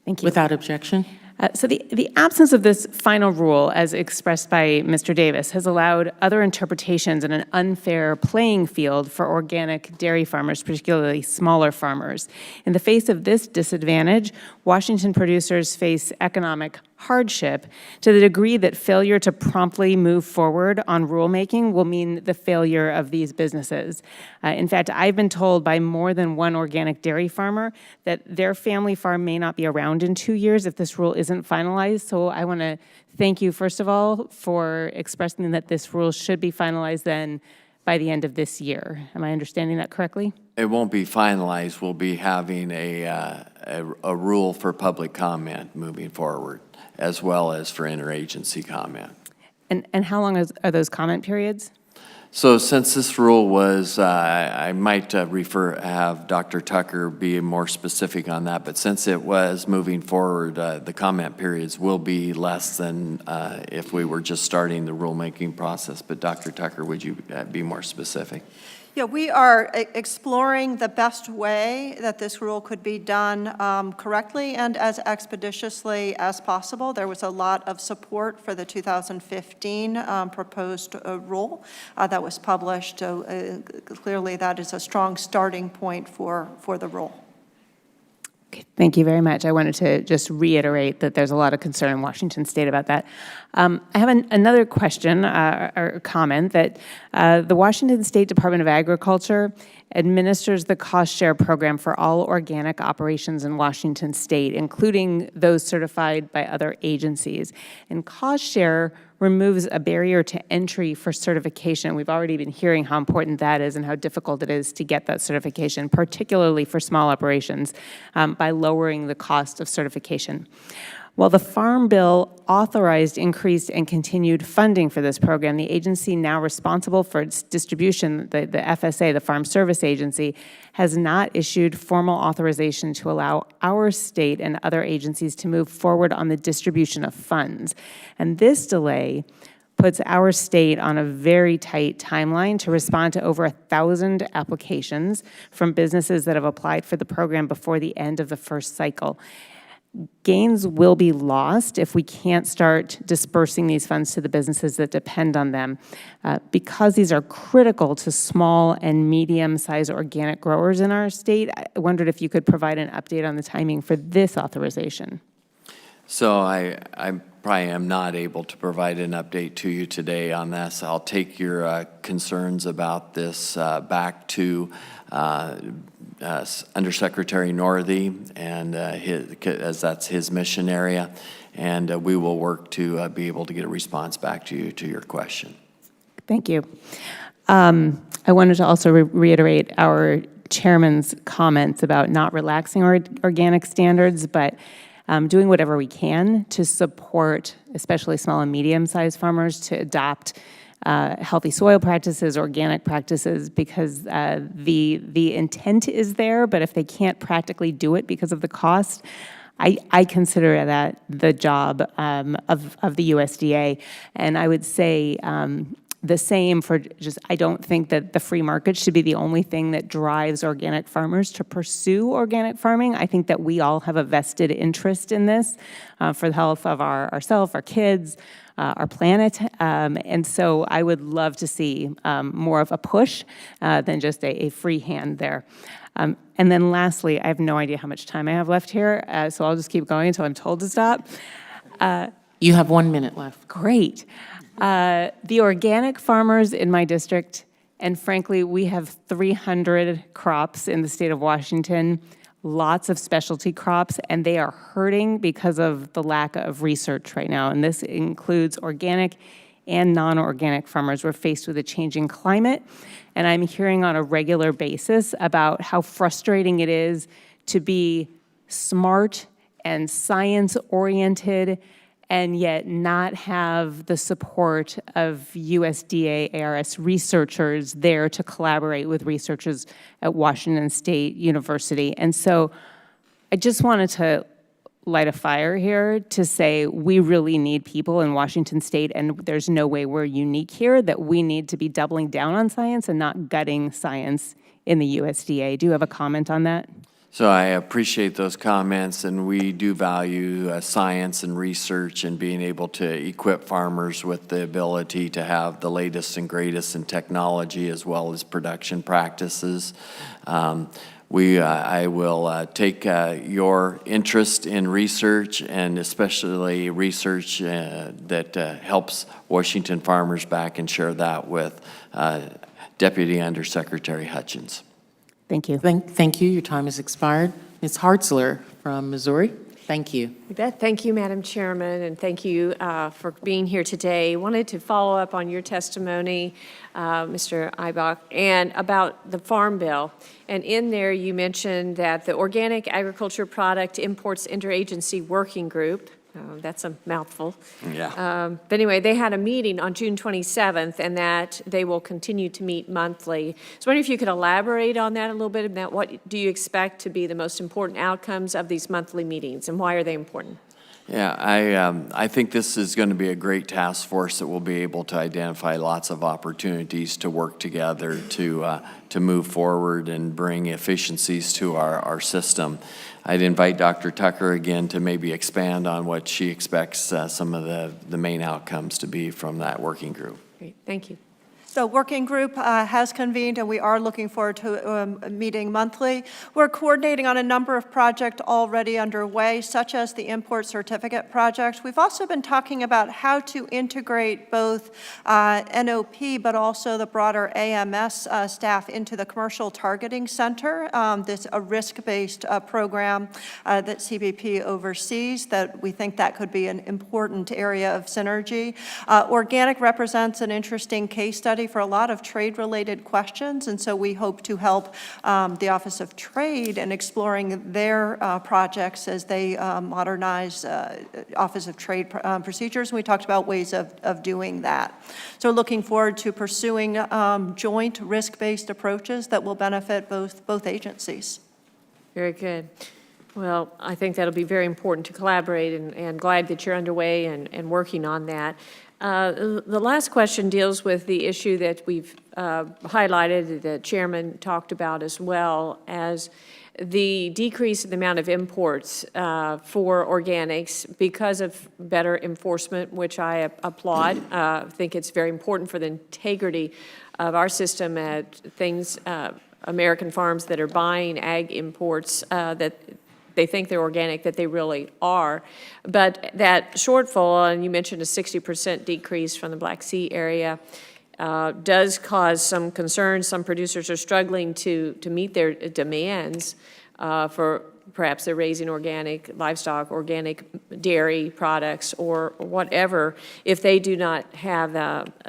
Thank you. Without objection. So the absence of this final rule, as expressed by Mr. Davis, has allowed other interpretations and an unfair playing field for organic dairy farmers, particularly smaller farmers. In the face of this disadvantage, Washington producers face economic hardship to the degree that failure to promptly move forward on rulemaking will mean the failure of these businesses. In fact, I've been told by more than one organic dairy farmer that their family farm may not be around in 2 years if this rule isn't finalized. So I want to thank you, first of all, for expressing that this rule should be finalized then by the end of this year. Am I understanding that correctly? It won't be finalized. We'll be having a rule for public comment moving forward, as well as for interagency comment. And how long are those comment periods? So since this rule was, I might have Dr. Tucker be more specific on that, but since it was moving forward, the comment periods will be less than if we were just starting the rulemaking process. But Dr. Tucker, would you be more specific? Yeah, we are exploring the best way that this rule could be done correctly and as expeditiously as possible. There was a lot of support for the 2015 proposed rule that was published. Clearly, that is a strong starting point for the rule. Okay, thank you very much. I wanted to just reiterate that there's a lot of concern in Washington State about that. I have another question or comment that the Washington State Department of Agriculture administers the cost share program for all organic operations in Washington State, including those certified by other agencies. And cost share removes a barrier to entry for certification. We've already been hearing how important that is and how difficult it is to get that certification, particularly for small operations, by lowering the cost of certification. While the Farm Bill authorized increased and continued funding for this program, the agency now responsible for its distribution, the FSA, the Farm Service Agency, has not issued formal authorization to allow our state and other agencies to move forward on the distribution of funds. And this delay puts our state on a very tight timeline to respond to over 1,000 applications from businesses that have applied for the program before the end of the first cycle. gains will be lost if we can't start dispersing these funds to the businesses that depend on them. Because these are critical to small and medium-sized organic growers in our state, I wondered if you could provide an update on the timing for this authorization. So I probably am not able to provide an update to you today on this. I'll take your concerns about this back to Undersecretary Northey, and as that's his mission area, and we will work to be able to get a response back to you to your question. Thank you. I wanted to also reiterate our chairman's comments about not relaxing our organic standards, but doing whatever we can to support especially small and medium-sized farmers to adopt healthy soil practices, organic practices, because the intent is there, but if they can't practically do it because of the cost, I consider that the job of the USDA. And I would say the same for just, I don't think that the free market should be the only thing that drives organic farmers to pursue organic farming. I think that we all have a vested interest in this for the health of ourselves, our kids, our planet. And so I would love to see more of a push than just a free hand there. And then lastly, I have no idea how much time I have left here, so I'll just keep going until I'm told to stop. You have 1 minute left. Great. The organic farmers in my district, and frankly, we have 300 crops in the state of Washington, lots of specialty crops, and they are hurting because of the lack of research right now. And this includes organic and non-organic farmers. We're faced with a changing climate, and I'm hearing on a regular basis about how frustrating it is to be smart and science-oriented and yet not have the support of USDA ARS researchers there to collaborate with researchers at Washington State University. And so I just wanted to light a fire here to say we really need people in Washington State, and there's no way we're unique here, that we need to be doubling down on science and not gutting science in the USDA. Do you have a comment on that? So I appreciate those comments, and we do value science and research and being able to equip farmers with the ability to have the latest and greatest in technology as well as production practices. I will take your interest in research, and especially research that helps Washington farmers back, and share that with Deputy Undersecretary Hutchins. Thank you. Thank you. Your time has expired. Ms. Hartzler from Missouri, thank you. You bet. Thank you, Madam Chairman, and thank you for being here today. Wanted to follow up on your testimony, Mr. Ibach, and about the Farm Bill. And in there, you mentioned that the Organic Agriculture Product Imports Interagency Working Group, that's a mouthful. Yeah. But anyway, they had a meeting on June 27th, and that they will continue to meet monthly. So I was wondering if you could elaborate on that a little bit, about what do you expect to be the most important outcomes of these monthly meetings, and why are they important? Yeah, I think this is going to be a great task force that will be able to identify lots of opportunities to work together to move forward and bring efficiencies to our system. I'd invite Dr. Tucker again to maybe expand on what she expects some of the main outcomes to be from that working group. Great, thank you. The working group has convened, and we are looking forward to meeting monthly. We're coordinating on a number of projects already underway, such as the import certificate project. We've also been talking about how to integrate both NOP, but also the broader AMS staff into the Commercial Targeting Center. This is a risk-based program that CBP oversees, that we think that could be an important area of synergy. Organic represents an interesting case study for a lot of trade-related questions, and so we hope to help the Office of Trade in exploring their projects as they modernize Office of Trade procedures. And we talked about ways of doing that. So looking forward to pursuing joint risk-based approaches that will benefit both agencies. Very good. Well, I think that'll be very important to collaborate, and glad that you're underway and working on that. The last question deals with the issue that we've highlighted, the chairman talked about as well, as the decrease in the amount of imports for organics because of better enforcement, which I applaud. I think it's very important for the integrity of our system at things, American farms that are buying ag imports that they think they're organic, that they really are. But that shortfall, and you mentioned a 60% decrease from the Black Sea area, does cause some concern. Some producers are struggling to meet their demands for perhaps they're raising organic livestock, organic dairy products, or whatever, if they do not have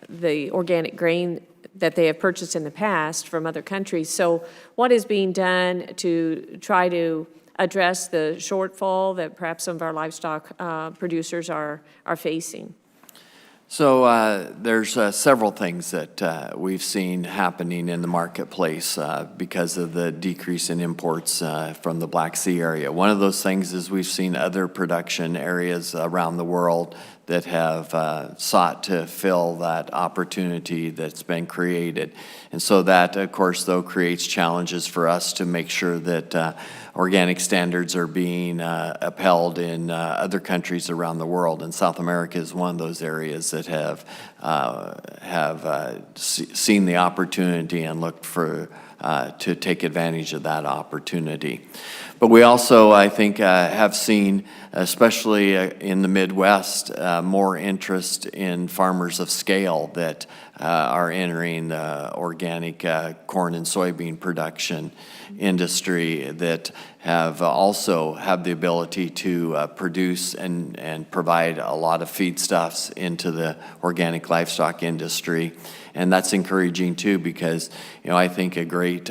the organic grain that they have purchased in the past from other countries. So what is being done to try to address the shortfall that perhaps some of our livestock producers are facing? So there's several things that we've seen happening in the marketplace because of the decrease in imports from the Black Sea area. One of those things is we've seen other production areas around the world that have sought to fill that opportunity that's been created. And so that, of course, though, creates challenges for us to make sure that organic standards are being upheld in other countries around the world. And South America is one of those areas that have seen the opportunity and looked for to take advantage of that opportunity. But we also, I think, have seen, especially in the Midwest, more interest in farmers of scale that are entering the organic corn and soybean production industry that have also have the ability to produce and provide a lot of feedstuffs into the organic livestock industry. And that's encouraging too, because I think a great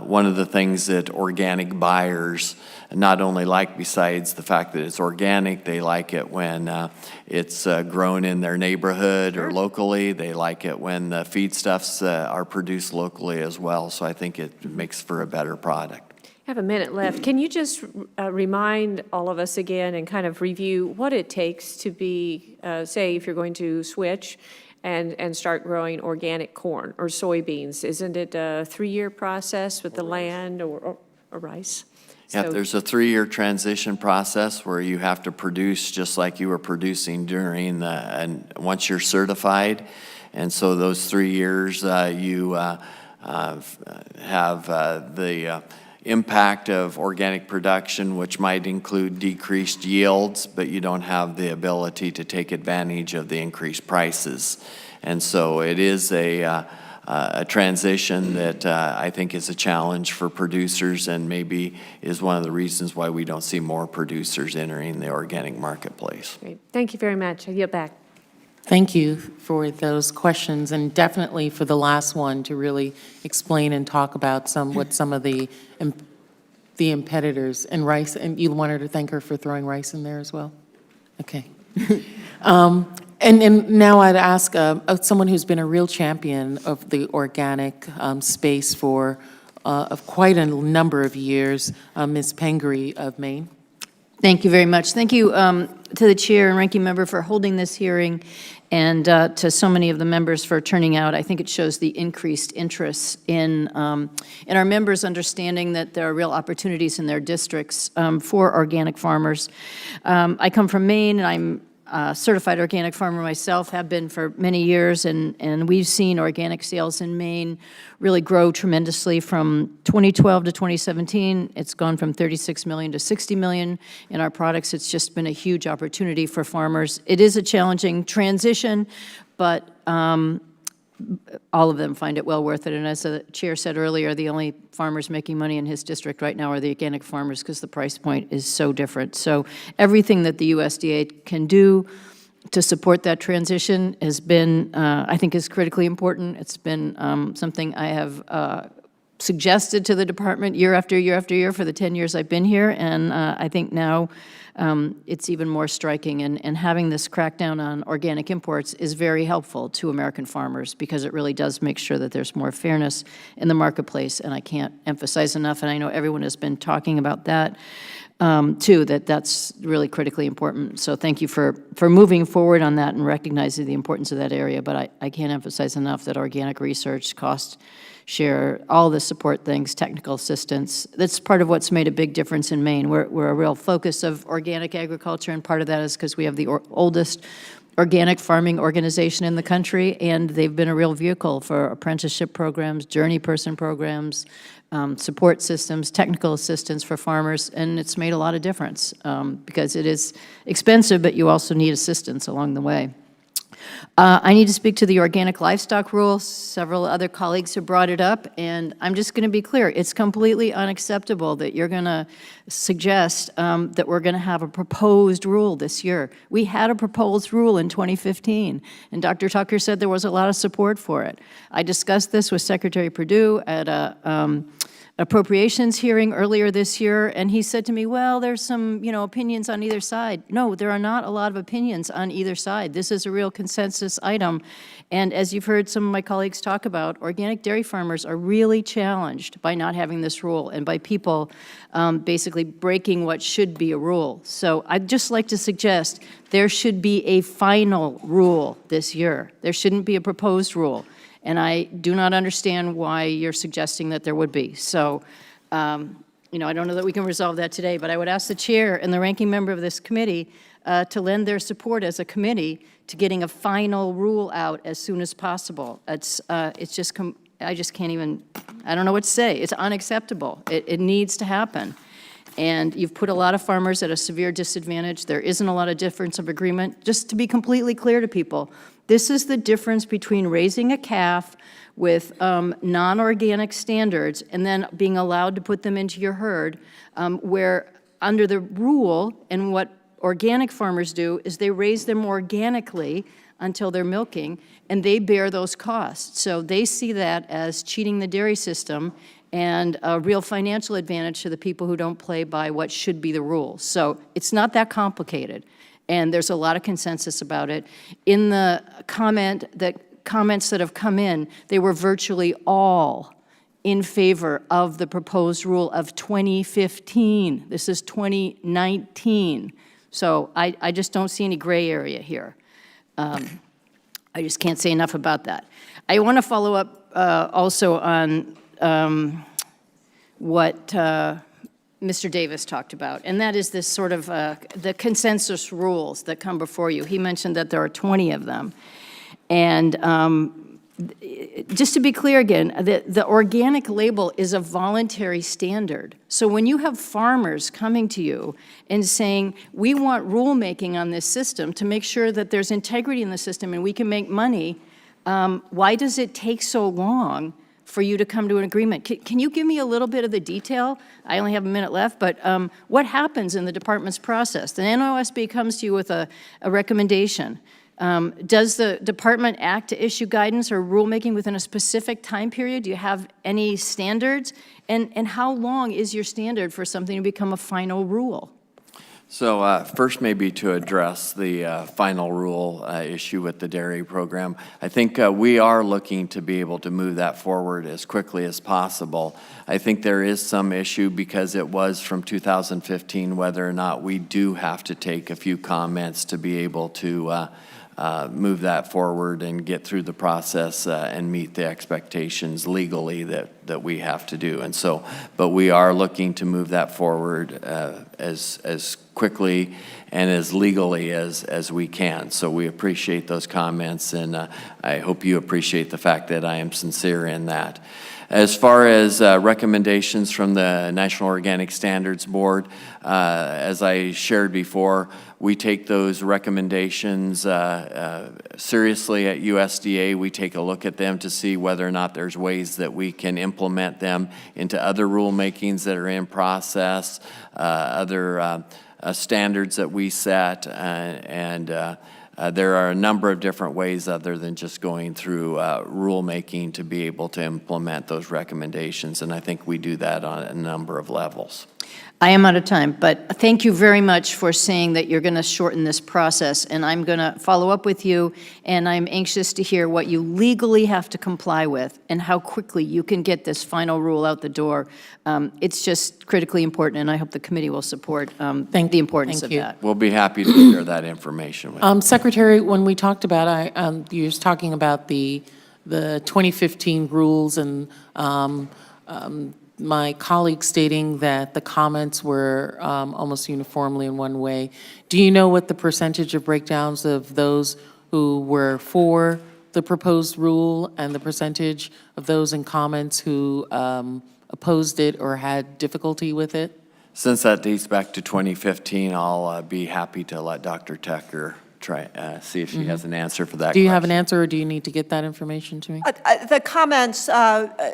one of the things that organic buyers not only like, besides the fact that it's organic, they like it when it's grown in their neighborhood or locally. They like it when the feedstuffs are produced locally as well. So I think it makes for a better product. I have a minute left. Can you just remind all of us again and kind of review what it takes to be, say, if you're going to switch and start growing organic corn or soybeans? Isn't it a 3-year process with the land or rice? Yeah, there's a 3-year transition process where you have to produce just like you were producing during and once you're certified. And so those 3 years you have the impact of organic production, which might include decreased yields, but you don't have the ability to take advantage of the increased prices. And so it is a transition that I think is a challenge for producers and maybe is one of the reasons why we don't see more producers entering the organic marketplace. Great. Thank you very much. I yield back. Thank you for those questions, and definitely for the last one to really explain and talk about what some of the impeditors and rice. And you wanted to thank her for throwing rice in there as well? Okay. And now I'd ask someone who's been a real champion of the organic space for quite a number of years, Ms. Pengery of Maine. Thank you very much. Thank you to the chair and ranking member for holding this hearing, and to so many of the members for turning out. I think it shows the increased interest in our members understanding that there are real opportunities in their districts for organic farmers. I come from Maine, and I'm a certified organic farmer myself, have been for many years, and we've seen organic sales in Maine really grow tremendously from 2012 to 2017. It's gone from 36 million to 60 million in our products. It's just been a huge opportunity for farmers. It is a challenging transition, but all of them find it well worth it. And as the chair said earlier, the only farmers making money in his district right now are the organic farmers because the price point is so different. So everything that the USDA can do to support that transition has been, I think, is critically important. It's been something I have suggested to the department year after year after year for the 10 years I've been here, and I think now it's even more striking, and having this crackdown on organic imports is very helpful to American farmers because it really does make sure that there's more fairness in the marketplace, and I can't emphasize enough, and I know everyone has been talking about that too, that's really critically important. So thank you for moving forward on that and recognizing the importance of that area, but I can't emphasize enough that organic research costs share all the support things, technical assistance. That's part of what's made a big difference in Maine. We're a real focus of organic agriculture, and part of that is because we have the oldest organic farming organization in the country, and they've been a real vehicle for apprenticeship programs, journey person programs, support systems, technical assistance for farmers, and it's made a lot of difference because it is expensive, but you also need assistance along the way. I need to speak to the organic livestock rule. Several other colleagues have brought it up, and I'm just going to be clear. It's completely unacceptable that you're going to suggest that we're going to have a proposed rule this year. We had a proposed rule in 2015, and Dr. Tucker said there was a lot of support for it. I discussed this with Secretary Perdue at a appropriations hearing earlier this year, and he said to me, well, there's some, opinions on either side. No, there are not a lot of opinions on either side. This is a real consensus item, and as you've heard some of my colleagues talk about, organic dairy farmers are really challenged by not having this rule and by people basically breaking what should be a rule. So I'd just like to suggest there should be a final rule this year. There shouldn't be a proposed rule. And I do not understand why you're suggesting that there would be. So, I don't know that we can resolve that today, but I would ask the chair and the ranking member of this committee to lend their support as a committee to getting a final rule out as soon as possible. It's just, I just can't even, I don't know what to say. It's unacceptable. It needs to happen. And you've put a lot of farmers at a severe disadvantage. There isn't a lot of difference of agreement. Just to be completely clear to people, this is the difference between raising a calf with non-organic standards and then being allowed to put them into your herd, where under the rule, and what organic farmers do is they raise them organically until they're milking, and they bear those costs. So they see that as cheating the dairy system and a real financial advantage to the people who don't play by what should be the rules. So it's not that complicated, and there's a lot of consensus about it. In the comments that have come in, they were virtually all in favor of the proposed rule of 2015. This is 2019. So I just don't see any gray area here. I just can't say enough about that. I want to follow up also on what Mr. Davis talked about, and that is this sort of the consensus rules that come before you. He mentioned that there are 20 of them. And just to be clear again, the organic label is a voluntary standard. So when you have farmers coming to you and saying, we want rulemaking on this system to make sure that there's integrity in the system and we can make money, why does it take so long for you to come to an agreement? Can you give me a little bit of the detail? I only have a minute left, but what happens in the department's process? The NOSB comes to you with a recommendation. Does the department act to issue guidance or rulemaking within a specific time period? Do you have any standards? And how long is your standard for something to become a final rule? So first, maybe to address the final rule issue with the dairy program, I think we are looking to be able to move that forward as quickly as possible. I think there is some issue because it was from 2015 whether or not we do have to take a few comments to be able to move that forward and get through the process and meet the expectations legally that we have to do. And so, but we are looking to move that forward as quickly and as legally as we can. So we appreciate those comments, and I hope you appreciate the fact that I am sincere in that. As far as recommendations from the National Organic Standards Board, as I shared before, we take those recommendations seriously at USDA. We take a look at them to see whether or not there's ways that we can implement them into other rulemakings that are in process, other standards that we set, and there are a number of different ways other than just going through rulemaking to be able to implement those recommendations, and I think we do that on a number of levels. I am out of time, but thank you very much for saying that you're going to shorten this process, and I'm going to follow up with you, and I'm anxious to hear what you legally have to comply with and how quickly you can get this final rule out the door. It's just critically important, and I hope the committee will support the importance of that. We'll be happy to share that information with you. Secretary, when we talked about, you was talking about the the 2015 rules and my colleague stating that the comments were almost uniformly in one way. Do you know what the percentage of breakdowns of those who were for the proposed rule and the percentage of those in comments who opposed it or had difficulty with it? Since that dates back to 2015, I'll be happy to let Dr. Tucker try, see if she has an answer for that Do you have an question. answer, or do you need to get that information to me? The comments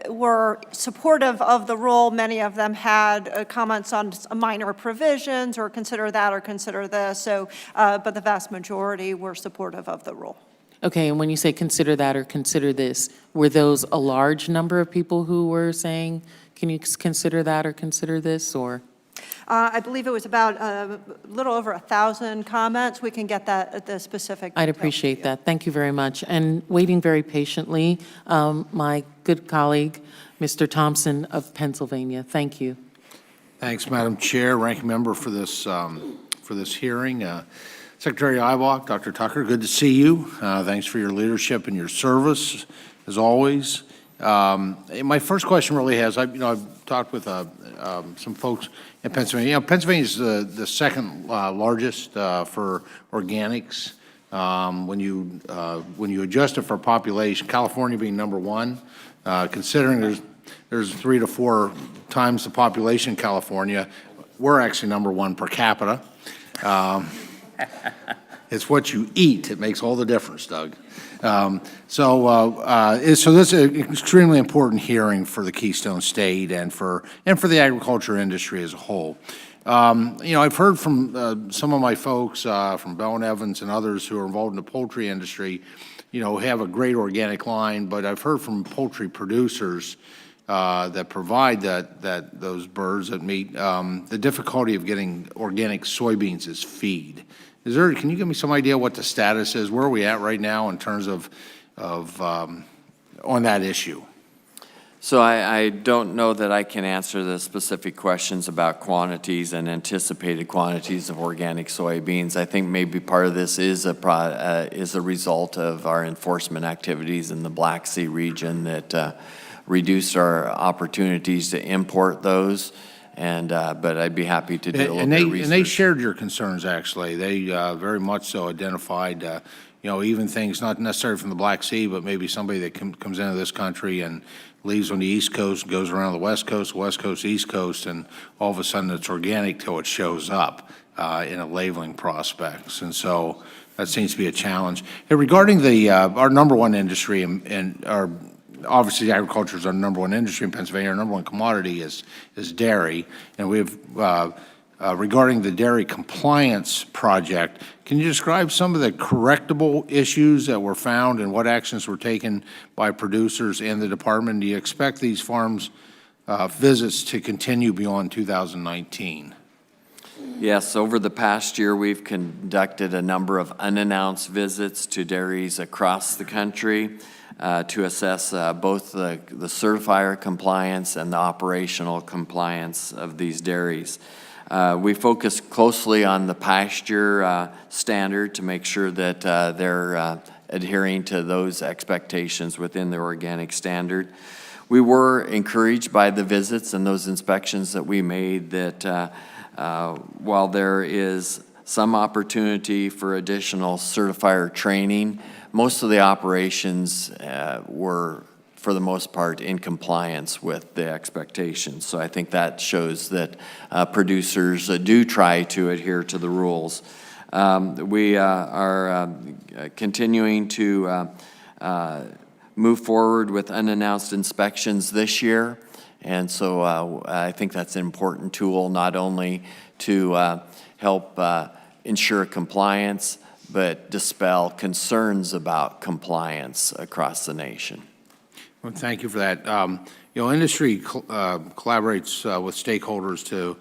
were supportive of the rule. Many of them had comments on minor provisions or consider that or consider this. So, but the vast majority were supportive of the rule. Okay, and when you say consider that or consider this, were those a large number of people who were saying, can you consider that or consider this, or? I believe it was about a little over 1,000 comments. We can get that, the specific. I'd details appreciate to you. that. Thank you very much. And waiting very patiently, my good colleague, Mr. Thompson of Pennsylvania. Thank you. Thanks, Madam Chair, Ranking Member, for this hearing. Secretary Ibach, Dr. Tucker, good to see you. Thanks for your leadership and your service, as always. My first question really has, I've talked with some folks in Pennsylvania. Pennsylvania is the second largest for organics. When you adjust it for population, California being number one, considering there's 3 to 4 times the population in California, we're actually number one per capita. It's what you eat. It makes all the difference, Doug. So this is an extremely important hearing for the Keystone State and for the agriculture industry as a whole. I've heard from some of my folks from Bell and Evans and others who are involved in the poultry industry, have a great organic line, but I've heard from poultry producers that provide those birds that meat, the difficulty of getting organic soybeans as feed. Can you give me some idea what the status is? Where are we at right now in terms of on that issue? So I don't know that I can answer the specific questions about quantities and anticipated quantities of organic soybeans. I think maybe part of this is a result of our enforcement activities in the Black Sea region that reduced our opportunities to import those. But I'd be happy to do a little bit of research. And they shared your concerns, actually. They very much so identified, even things not necessarily from the Black Sea, but maybe somebody that comes into this country and leaves on the East Coast, goes around the West Coast, East Coast, and all of a sudden it's organic till it shows up in a labeling prospects. And so that seems to be a challenge. Hey, regarding our number one industry and our obviously, agriculture is our number one industry in Pennsylvania. Our number one commodity is dairy. And we have, regarding the dairy compliance project, can you describe some of the correctable issues that were found and what actions were taken by producers and the department? Do you expect these farms visits to continue beyond 2019? Yes, over the past year, we've conducted a number of unannounced visits to dairies across the country to assess both the certifier compliance and the operational compliance of these dairies. We focus closely on the pasture standard to make sure that they're adhering to those expectations within the organic standard. We were encouraged by the visits and those inspections that we made that while there is some opportunity for additional certifier training, most of the operations were, for the most part, in compliance with the expectations. So I think that shows that producers do try to adhere to the rules. We are continuing to move forward with unannounced inspections this year. And so I think that's an important tool, not only to help ensure compliance, but dispel concerns about compliance across the nation. Well, thank you for that. Industry collaborates with stakeholders to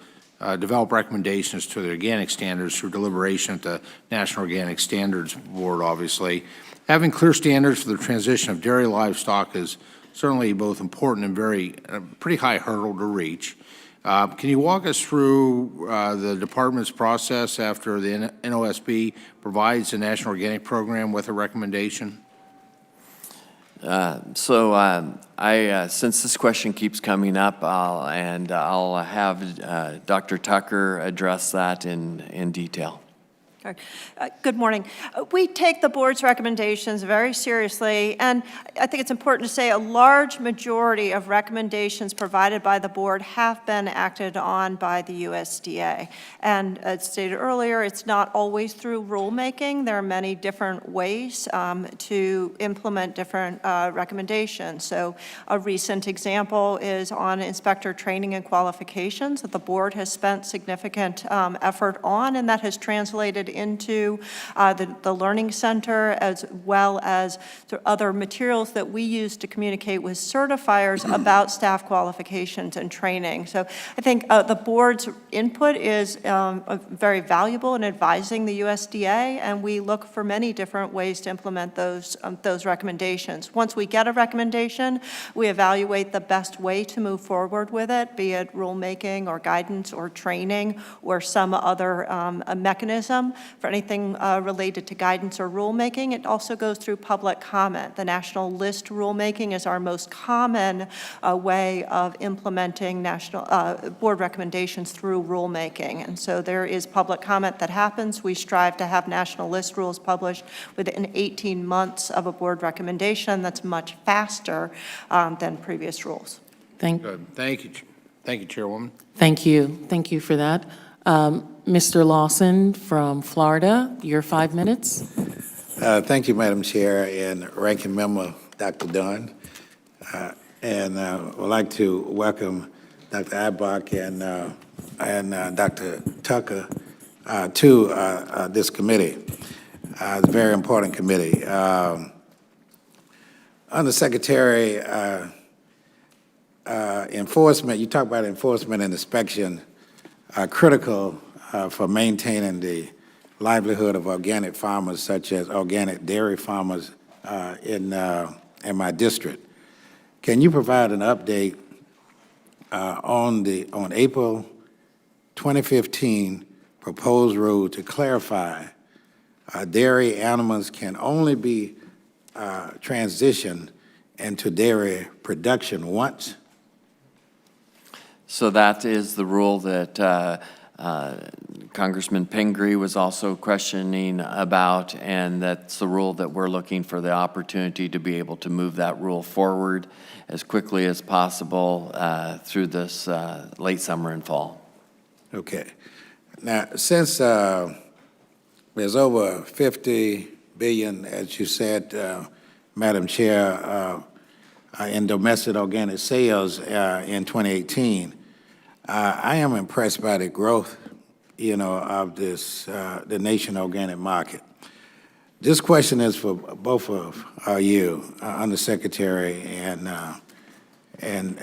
develop recommendations to the organic standards through deliberation at the National Organic Standards Board, obviously. Having clear standards for the transition of dairy livestock is certainly both important and pretty high hurdle to reach. Can you walk us through the department's process after the NOSB provides the National Organic Program with a recommendation? Since this question keeps coming up, I'll have Dr. Tucker address that in detail. Good morning. We take the board's recommendations very seriously, and I think it's important to say a large majority of recommendations provided by the board have been acted on by the USDA. And as stated earlier, it's not always through rulemaking. There are many different ways to implement different recommendations. So a recent example is on inspector training and qualifications that the board has spent significant effort on, and that has translated into the Learning Center, as well as other materials that we use to communicate with certifiers about staff qualifications and training. So I think the board's input is very valuable in advising the USDA, and we look for many different ways to implement those recommendations. Once we get a recommendation, we evaluate the best way to move forward with it, be it rulemaking or guidance or training or some other mechanism. For anything related to guidance or rulemaking, it also goes through public comment. The national list rulemaking is our most common way of implementing national board recommendations through rulemaking. And so there is public comment that happens. We strive to have national list rules published within 18 months of a board recommendation. That's much faster than previous rules. Thank you, Chairwoman. Thank you for that. Mr. Lawson from Florida, your 5 minutes. Thank you, Madam Chair, and Ranking Member Dr. Dunn. And I would like to welcome Dr. Ibach and Dr. Tucker to this committee. It's a very important committee. Undersecretary, enforcement, you talk about enforcement and inspection are critical for maintaining the livelihood of organic farmers, such as organic dairy farmers in my district. Can you provide an update on April 2015 proposed rule to clarify dairy animals can only be transitioned into dairy production once? So that is the rule that Congressman Pingree was also questioning about, and that's the rule that we're looking for the opportunity to be able to move that rule forward as quickly as possible through this late summer and fall. Okay. Now, since there's over 50 billion, as you said, Madam Chair, in domestic organic sales in 2018, I am impressed by the growth, of this, the nation organic market. This question is for both of you, Undersecretary and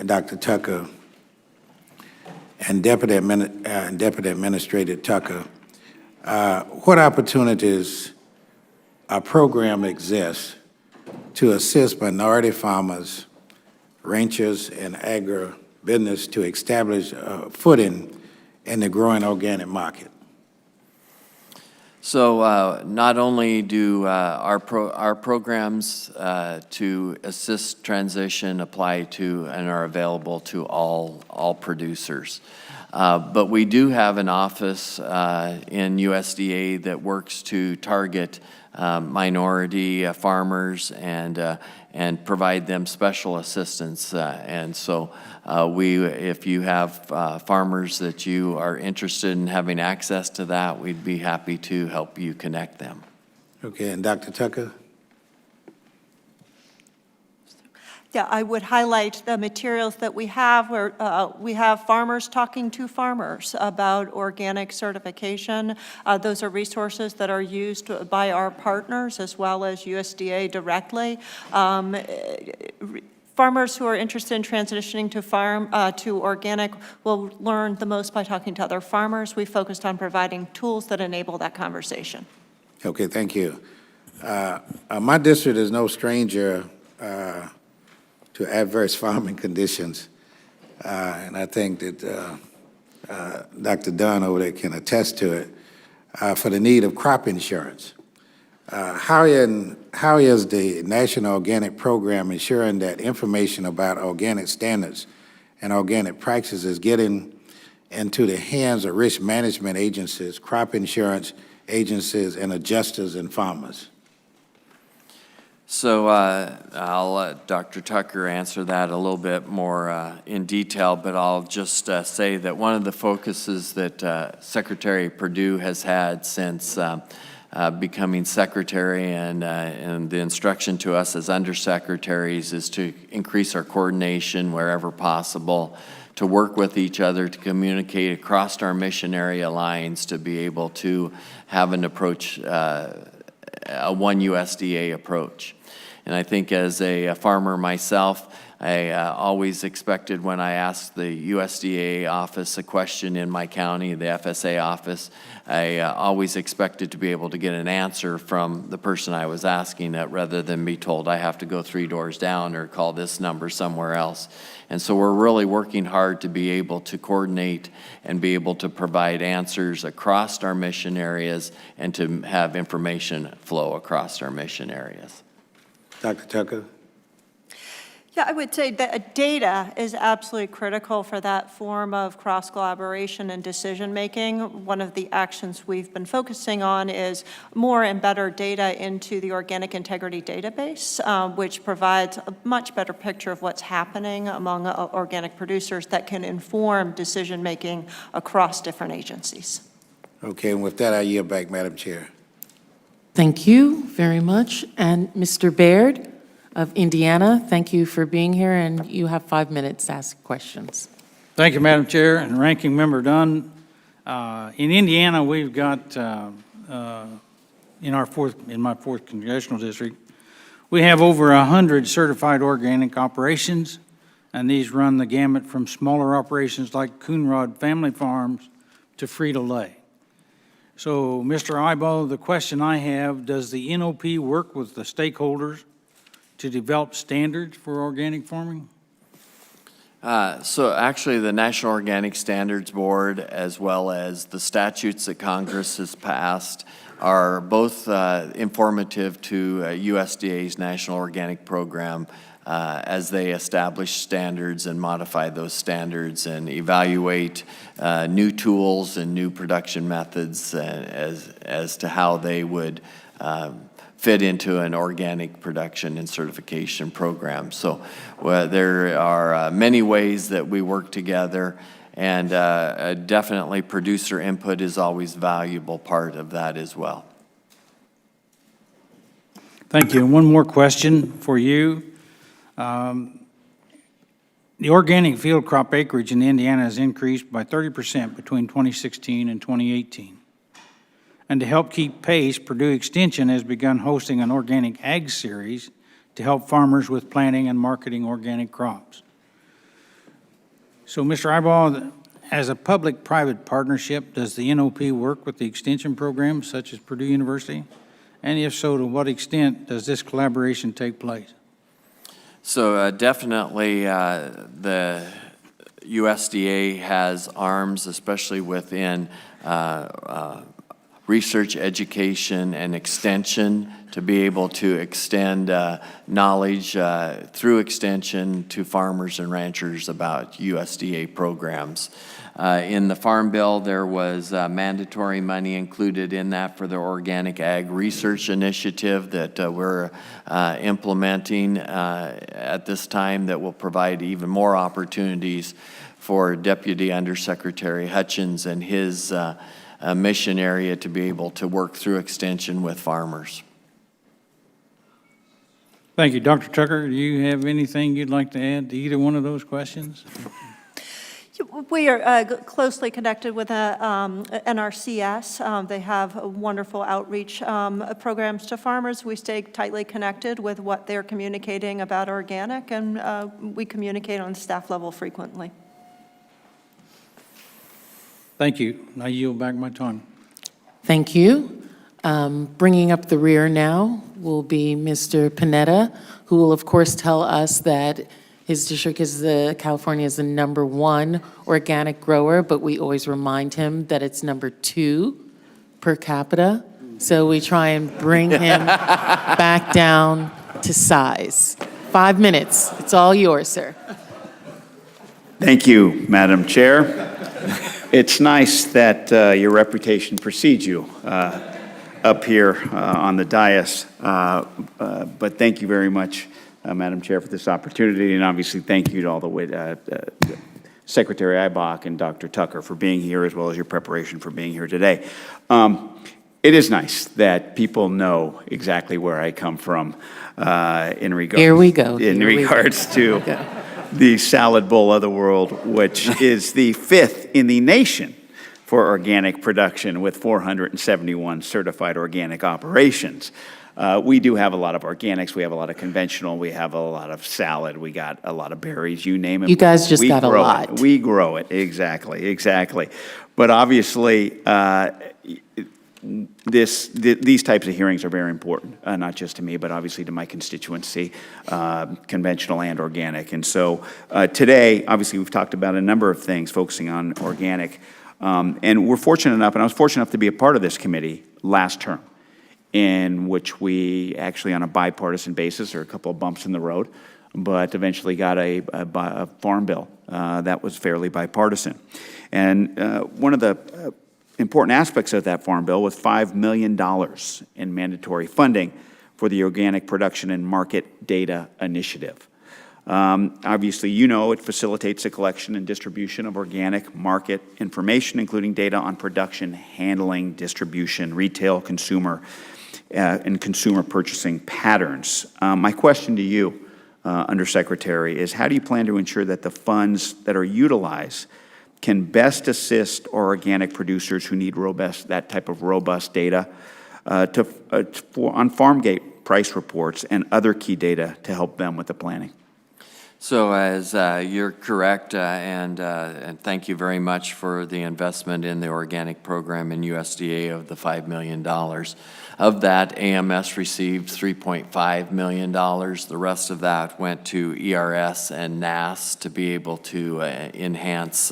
Dr. Tucker, and Deputy Administrator Tucker. What opportunities or program exists to assist minority farmers, ranchers, and agribusiness to establish a footing in the growing organic market? So not only do our programs to assist transition apply to and are available to all producers, but we do have an office in USDA that works to target minority farmers and provide them special assistance. And so if you have farmers that you are interested in having access to that, we'd be happy to help you connect them. Okay, and Dr. Tucker? Yeah, I would highlight the materials that we have where we have farmers talking to farmers about organic certification. Those are resources that are used by our partners as well as USDA directly. Farmers who are interested in transitioning to organic will learn the most by talking to other farmers. We focused on providing tools that enable that conversation. Okay, thank you. My district is no stranger to adverse farming conditions, and I think that Dr. Dunn over there can attest to it, for the need of crop insurance. How is the National Organic Program ensuring that information about organic standards and organic practices is getting into the hands of risk management agencies, crop insurance agencies, and adjusters and farmers? So I'll let Dr. Tucker answer that a little bit more in detail, but I'll just say that one of the focuses that Secretary Perdue has had since becoming secretary and the instruction to us as undersecretaries is to increase our coordination wherever possible, to work with each other, to communicate across our mission area lines, to be able to have an approach, a one USDA approach. And I think as a farmer myself, I always expected when I asked the USDA office a question in my county, the FSA office, I always expected to be able to get an answer from the person I was asking that rather than be told I have to go 3 doors down or call this number somewhere else. And so we're really working hard to be able to coordinate and be able to provide answers across our mission areas and to have information flow across our mission areas. Dr. Tucker? Yeah, I would say that data is absolutely critical for that form of cross-collaboration and decision-making. One of the actions we've been focusing on is more and better data into the Organic Integrity Database, which provides a much better picture of what's happening among organic producers that can inform decision-making across different agencies. Okay, and with that, I yield back, Madam Chair. Thank you very much. And Mr. Baird of Indiana, thank you for being here, and you have 5 minutes to ask questions. Thank you, Madam Chair and Ranking Member Dunn. In Indiana, we've got, in my 4th Congressional District, we have over 100 certified organic operations, and these run the gamut from smaller operations like Coonrod Family Farms to Frito-Lay. So, Mr. Ibo, the question I have, does the NOP work with the stakeholders to develop standards for organic farming? So actually the National Organic Standards Board as well as the statutes that Congress has passed are both informative to USDA's National Organic Program as they establish standards and modify those standards and evaluate new tools and new production methods as to how they would fit into an organic production and certification program. So there are many ways that we work together, and definitely producer input is always a valuable part of that as well. Thank you. And one more question for you. The organic field crop acreage in Indiana has increased by 30% between 2016 and 2018. And to help keep pace, Purdue Extension has begun hosting an organic ag series to help farmers with planting and marketing organic crops. So, Mr. Ibaugh, as a public-private partnership, does the NOP work with the extension programs such as Purdue University? And if so, to what extent does this collaboration take place? So definitely the USDA has arms, especially within research, education, and extension to be able to extend knowledge through extension to farmers and ranchers about USDA programs. In the Farm Bill, there was mandatory money included in that for the Organic Ag Research Initiative that we're implementing at this time that will provide even more opportunities for Deputy Undersecretary Hutchins and his mission area to be able to work through extension with farmers. Thank you. Dr. Tucker, do you have anything you'd like to add to either one of those questions? We are closely connected with NRCS. They have wonderful outreach programs to farmers. We stay tightly connected with what they're communicating about organic, and we communicate on staff level frequently. Thank you. I yield back my time. Thank you. Bringing up the rear now will be Mr. Panetta, who will, of course, tell us that his district is California is the #1 organic grower, but we always remind him that it's #2 per capita. so we try and bring him back down to size. 5 minutes. It's all yours, sir. Thank you, Madam Chair. It's nice that your reputation precedes you up here on the dais, but thank you very much, Madam Chair, for this opportunity, and obviously thank you to all the Secretary Ibach and Dr. Tucker for being here, as well as your preparation for being here today. It is nice that people know exactly where I come from in regards. Here we go. In regards to the salad bowl of the world, which is the 5th in the nation for organic production, with 471 certified organic operations. We do have a lot of organics. We have a lot of conventional. We have a lot of salad. We got a lot of berries. You name it. You guys just got a grow lot. it. We grow it. Exactly. But obviously, these types of hearings are very important, not just to me, but obviously to my constituency, conventional and organic. And so today, obviously, we've talked about a number of things focusing on organic. And we're fortunate enough, and I was fortunate enough to be a part of this committee last term, in which we actually, on a bipartisan basis, there are a couple of bumps in the road, but eventually got a farm bill that was fairly bipartisan. And one of the important aspects of that farm bill was $5 million in mandatory funding for the Organic Production and Market Data Initiative. Obviously, you know, it facilitates the collection and distribution of organic market information, including data on production, handling, distribution, retail, consumer, and consumer purchasing patterns. My question to you, Undersecretary, is how do you plan to ensure that the funds that are utilized can best assist our organic producers who need that type of robust data on farm gate price reports and other key data to help them with the planning? So as you're correct, and thank you very much for the investment in the organic program in USDA of the $5 million. Of that, AMS received $3.5 million. The rest of that went to ERS and NAS to be able to enhance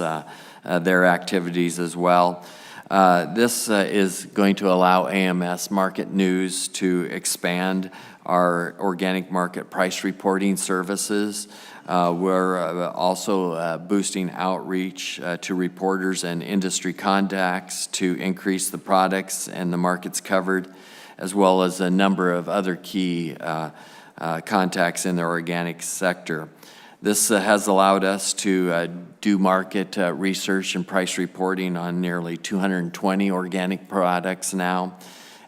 their activities as well. This is going to allow AMS Market News to expand our organic market price reporting services. We're also boosting outreach to reporters and industry contacts to increase the products and the markets covered, as well as a number of other key contacts in the organic sector. This has allowed us to do market research and price reporting on nearly 220 organic products now.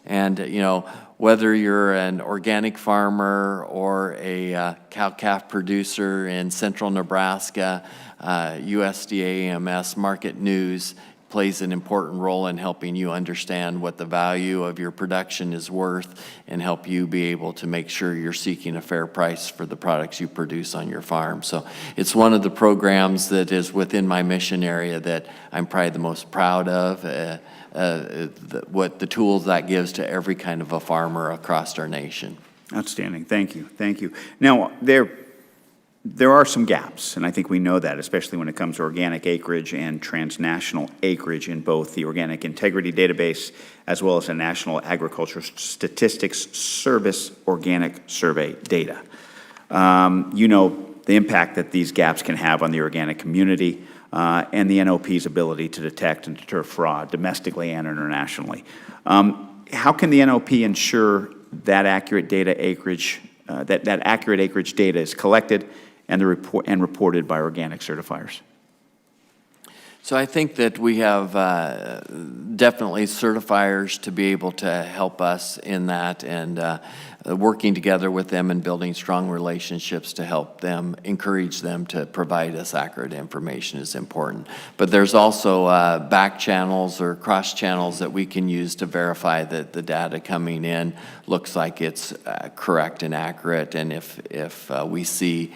And, you know, whether you're an organic farmer or a cow-calf producer in central Nebraska, USDA AMS Market News plays an important role in helping you understand what the value of your production is worth and help you be able to make sure you're seeking a fair price for the products you produce on your farm. So it's one of the programs that is within my mission area that I'm probably the most proud of, what the tools that gives to every kind of a farmer across our nation. Outstanding. Thank you. Now, there are some gaps, and I think we know that, especially when it comes to organic acreage and transnational acreage in both the Organic Integrity Database as well as the National Agricultural Statistics Service Organic Survey data. You know the impact that these gaps can have on the organic community and the NOP's ability to detect and deter fraud domestically and internationally. How can the NOP ensure that accurate data acreage, that accurate acreage data is collected and reported by organic certifiers? So I think that we have definitely certifiers to be able to help us in that, and working together with them and building strong relationships to help them, encourage them to provide us accurate information is important. But there's also back channels or cross channels that we can use to verify that the data coming in looks like it's correct and accurate, and if we see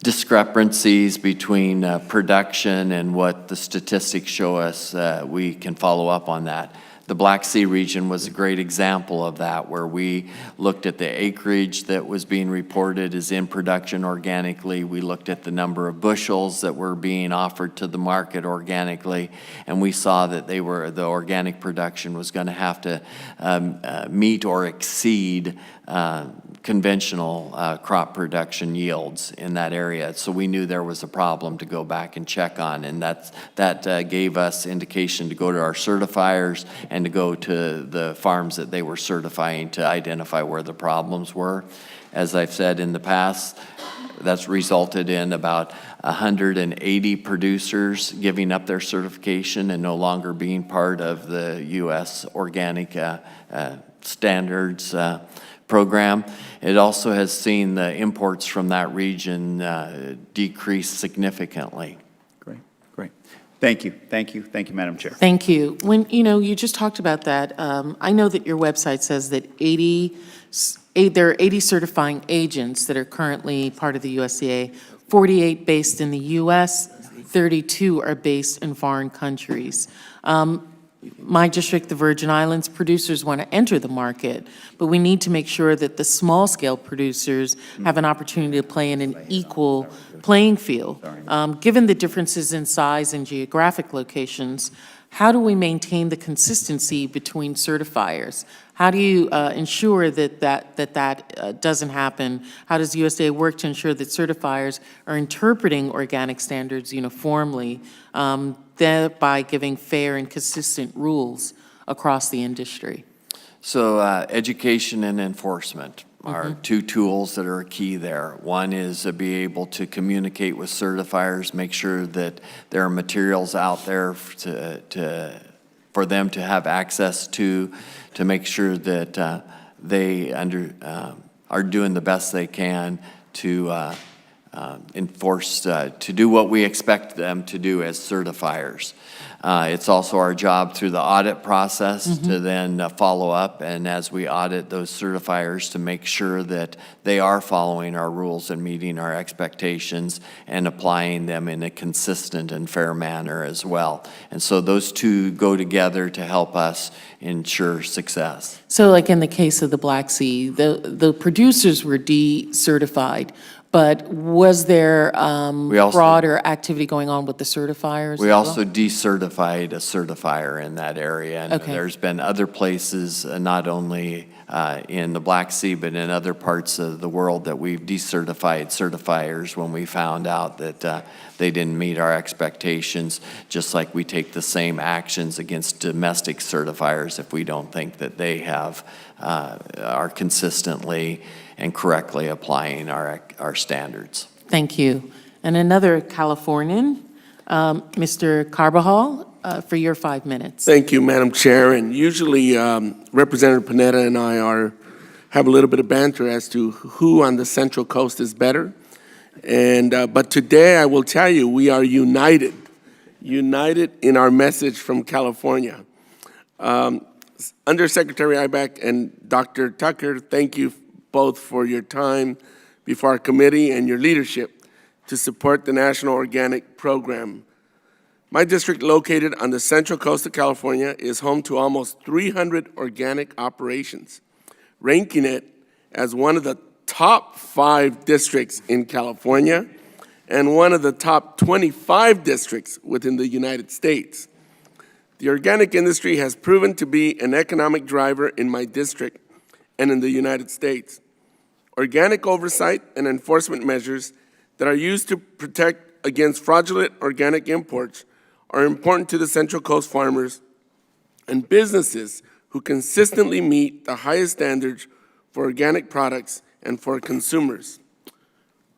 discrepancies between production and what the statistics show us, we can follow up on that. The Black Sea region was a great example of that, where we looked at the acreage that was being reported as in production organically. We looked at the number of bushels that were being offered to the market organically, and we saw that the organic production was going to have to meet or exceed conventional crop production yields in that area. So we knew there was a problem to go back and check on, and that gave us indication to go to our certifiers and to go to the farms that they were certifying to identify where the problems were. As I've said in the past, that's resulted in about 180 producers giving up their certification and no longer being part of the U.S. organic standards program. It also has seen the imports from that region decrease significantly. Great. Thank you, Madam Chair. Thank you. When, you just talked about that, I know that your website says that there are 80 certifying agents that are currently part of the USDA, 48 based in the U.S., 32 are based in foreign countries. My district, the Virgin Islands, producers want to enter the market, but we need to make sure that the small-scale producers have an opportunity to play in an equal playing field. Given the differences in size and geographic locations, how do we maintain the consistency between certifiers? How do you ensure that doesn't happen? How does USDA work to ensure that certifiers are interpreting organic standards uniformly, thereby giving fair and consistent rules across the industry? So education and enforcement are two tools that are key there. One is to be able to communicate with certifiers, make sure that there are materials out there for them to have access to make sure that they are doing the best they can to enforce, to do what we expect them to do as certifiers. It's also our job through the audit process to then follow up, and as we audit those certifiers, to make sure that they are following our rules and meeting our expectations and applying them in a consistent and fair manner as well. And so those two go together to help us ensure success. So like in the case of the Black Sea, the producers were decertified, but was there fraud or activity going on with the certifiers? We also decertified a certifier in that area. And Okay. there's been other places, not only in the Black Sea, but in other parts of the world that we've decertified certifiers when we found out that they didn't meet our expectations, just like we take the same actions against domestic certifiers if we don't think that they are consistently and correctly applying our standards. Thank you. And another Californian, Mr. Carbajal, for your 5 minutes. Thank you, Madam Chair. And usually Representative Panetta and I have a little bit of banter as to who on the Central Coast is better. And but today I will tell you we are united in our message from California. Undersecretary Ibach and Dr. Tucker, thank you both for your time before our committee and your leadership to support the National Organic Program. My district, located on the Central Coast of California, is home to almost 300 organic operations, ranking it as one of the top 5 districts in California and one of the top 25 districts within the United States. The organic industry has proven to be an economic driver in my district and in the United States. Organic oversight and enforcement measures that are used to protect against fraudulent organic imports are important to the Central Coast farmers and businesses who consistently meet the highest standards for organic products and for consumers,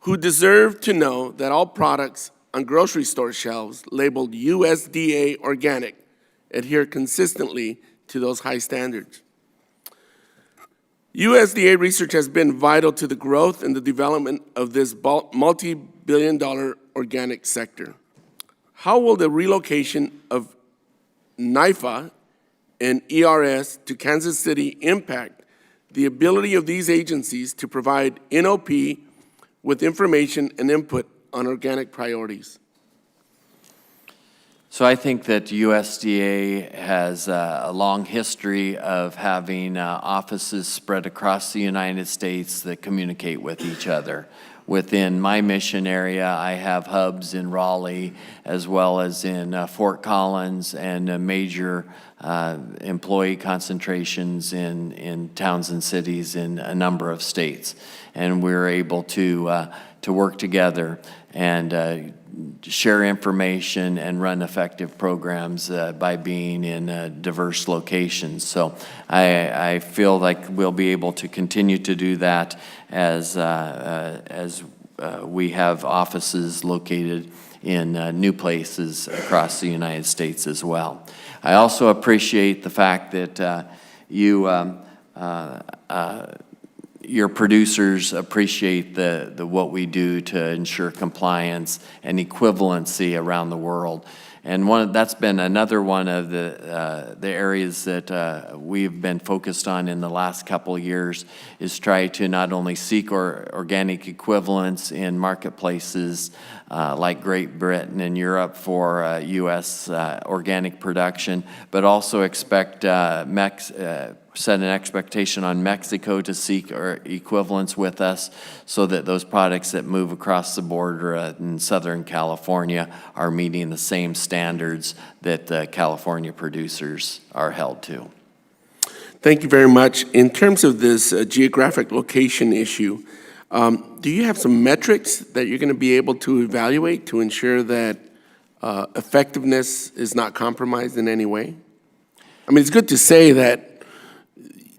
who deserve to know that all products on grocery store shelves labeled USDA organic adhere consistently to those high standards. USDA research has been vital to the growth and the development of this multi-billion-dollar organic sector. How will the relocation of NIFA and ERS to Kansas City impact the ability of these agencies to provide NOP with information and input on organic priorities? So I think that USDA has a long history of having offices spread across the United States that communicate with each other. Within my mission area, I have hubs in Raleigh as well as in Fort Collins and major employee concentrations in towns and cities in a number of states. And we're able to work together and share information and run effective programs by being in diverse locations. So I feel like we'll be able to continue to do that as we have offices located in new places across the United States as well. I also appreciate the fact that your producers appreciate the what we do to ensure compliance and equivalency around the world. And that's been another one of the areas that we've been focused on in the last couple of years, is try to not only seek organic equivalents in marketplaces like Great Britain and Europe for U.S. Organic production, but also set an expectation on Mexico to seek equivalence with us, so that those products that move across the border in Southern California are meeting the same standards that the California producers are held to. Thank you very much. In terms of this geographic location issue, do you have some metrics that you're going to be able to evaluate to ensure that effectiveness is not compromised in any way? I mean, it's good to say that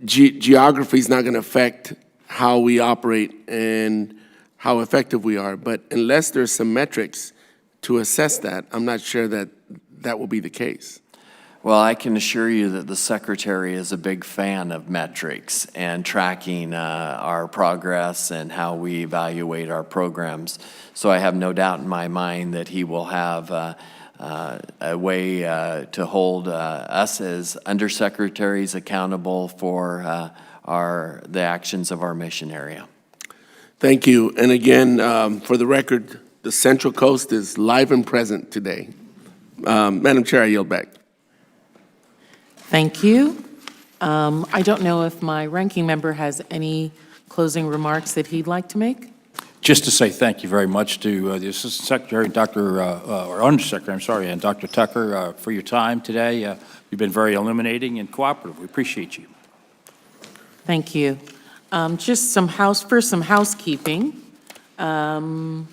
geography is not going to affect how we operate and how effective we are, but unless there's some metrics to assess that, I'm not sure that that will be the case. Well, I can assure you that the Secretary is a big fan of metrics and tracking our progress and how we evaluate our programs. So I have no doubt in my mind that he will have a way to hold us as undersecretaries accountable for the actions of our mission area. Thank you. And again, for the record, the Central Coast is live and present today. Madam Chair, I yield back. Thank you. I don't know if my ranking member has any closing remarks that he'd like to make. Just to say thank you very much to the Assistant Secretary, or Undersecretary, I'm sorry, and Dr. Tucker for your time today. You've been very illuminating and cooperative. We appreciate you. Thank you. Just some housekeeping. Let's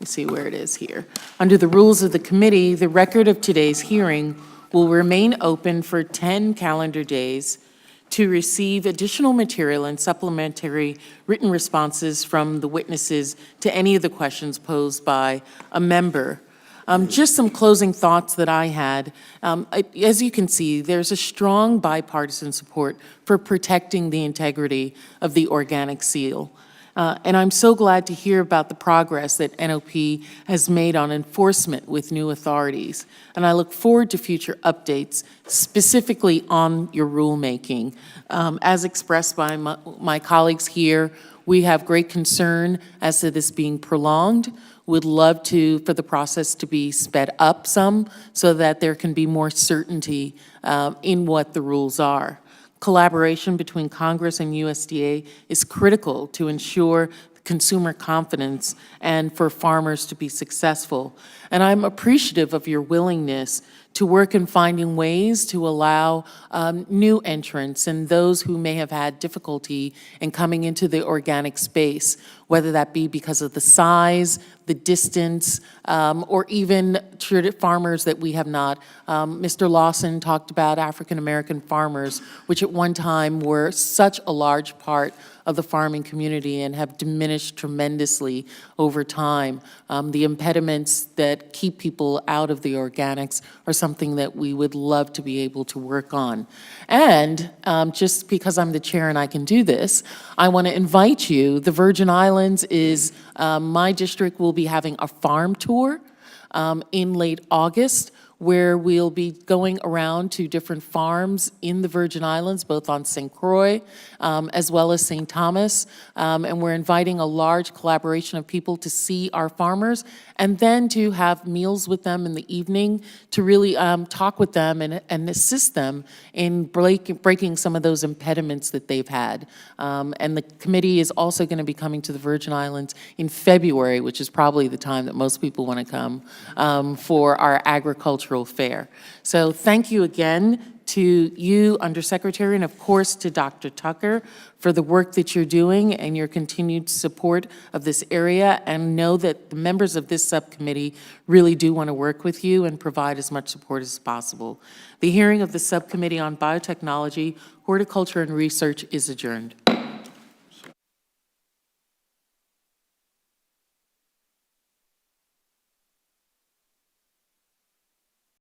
see where it is here. Under the rules of the committee, the record of today's hearing will remain open for 10 calendar days to receive additional material and supplementary written responses from the witnesses to any of the questions posed by a member. Just some closing thoughts that I had. As you can see, there's a strong bipartisan support for protecting the integrity of the organic seal. And I'm so glad to hear about the progress that NOP has made on enforcement with new authorities. And I look forward to future updates, specifically on your rulemaking. As expressed by my colleagues here, we have great concern as to this being prolonged. Would love for the process to be sped up some so that there can be more certainty in what the rules are. Collaboration between Congress and USDA is critical to ensure consumer confidence and for farmers to be successful. And I'm appreciative of your willingness to work in finding ways to allow new entrants and those who may have had difficulty in coming into the organic space, whether that be because of the size, the distance, or even farmers that we have not. Mr. Lawson talked about African-American farmers, which at one time were such a large part of the farming community and have diminished tremendously over time. The impediments that keep people out of the organics are something that we would love to be able to work on. And just because I'm the chair and I can do this, I want to invite you. The Virgin Islands is, my district will be having a farm tour in late August, where we'll be going around to different farms in the Virgin Islands, both on St. Croix as well as St. Thomas. And we're inviting a large collaboration of people to see our farmers and then to have meals with them in the evening to really talk with them and assist them in breaking some of those impediments that they've had. And the committee is also going to be coming to the Virgin Islands in February, which is probably the time that most people want to come for our agricultural fair. So thank you again to you, Undersecretary, and of course to Dr. Tucker for the work that you're doing and your continued support of this area, and know that the members of this subcommittee really do want to work with you and provide as much support as possible. The hearing of the Subcommittee on Biotechnology, Horticulture, and Research is adjourned.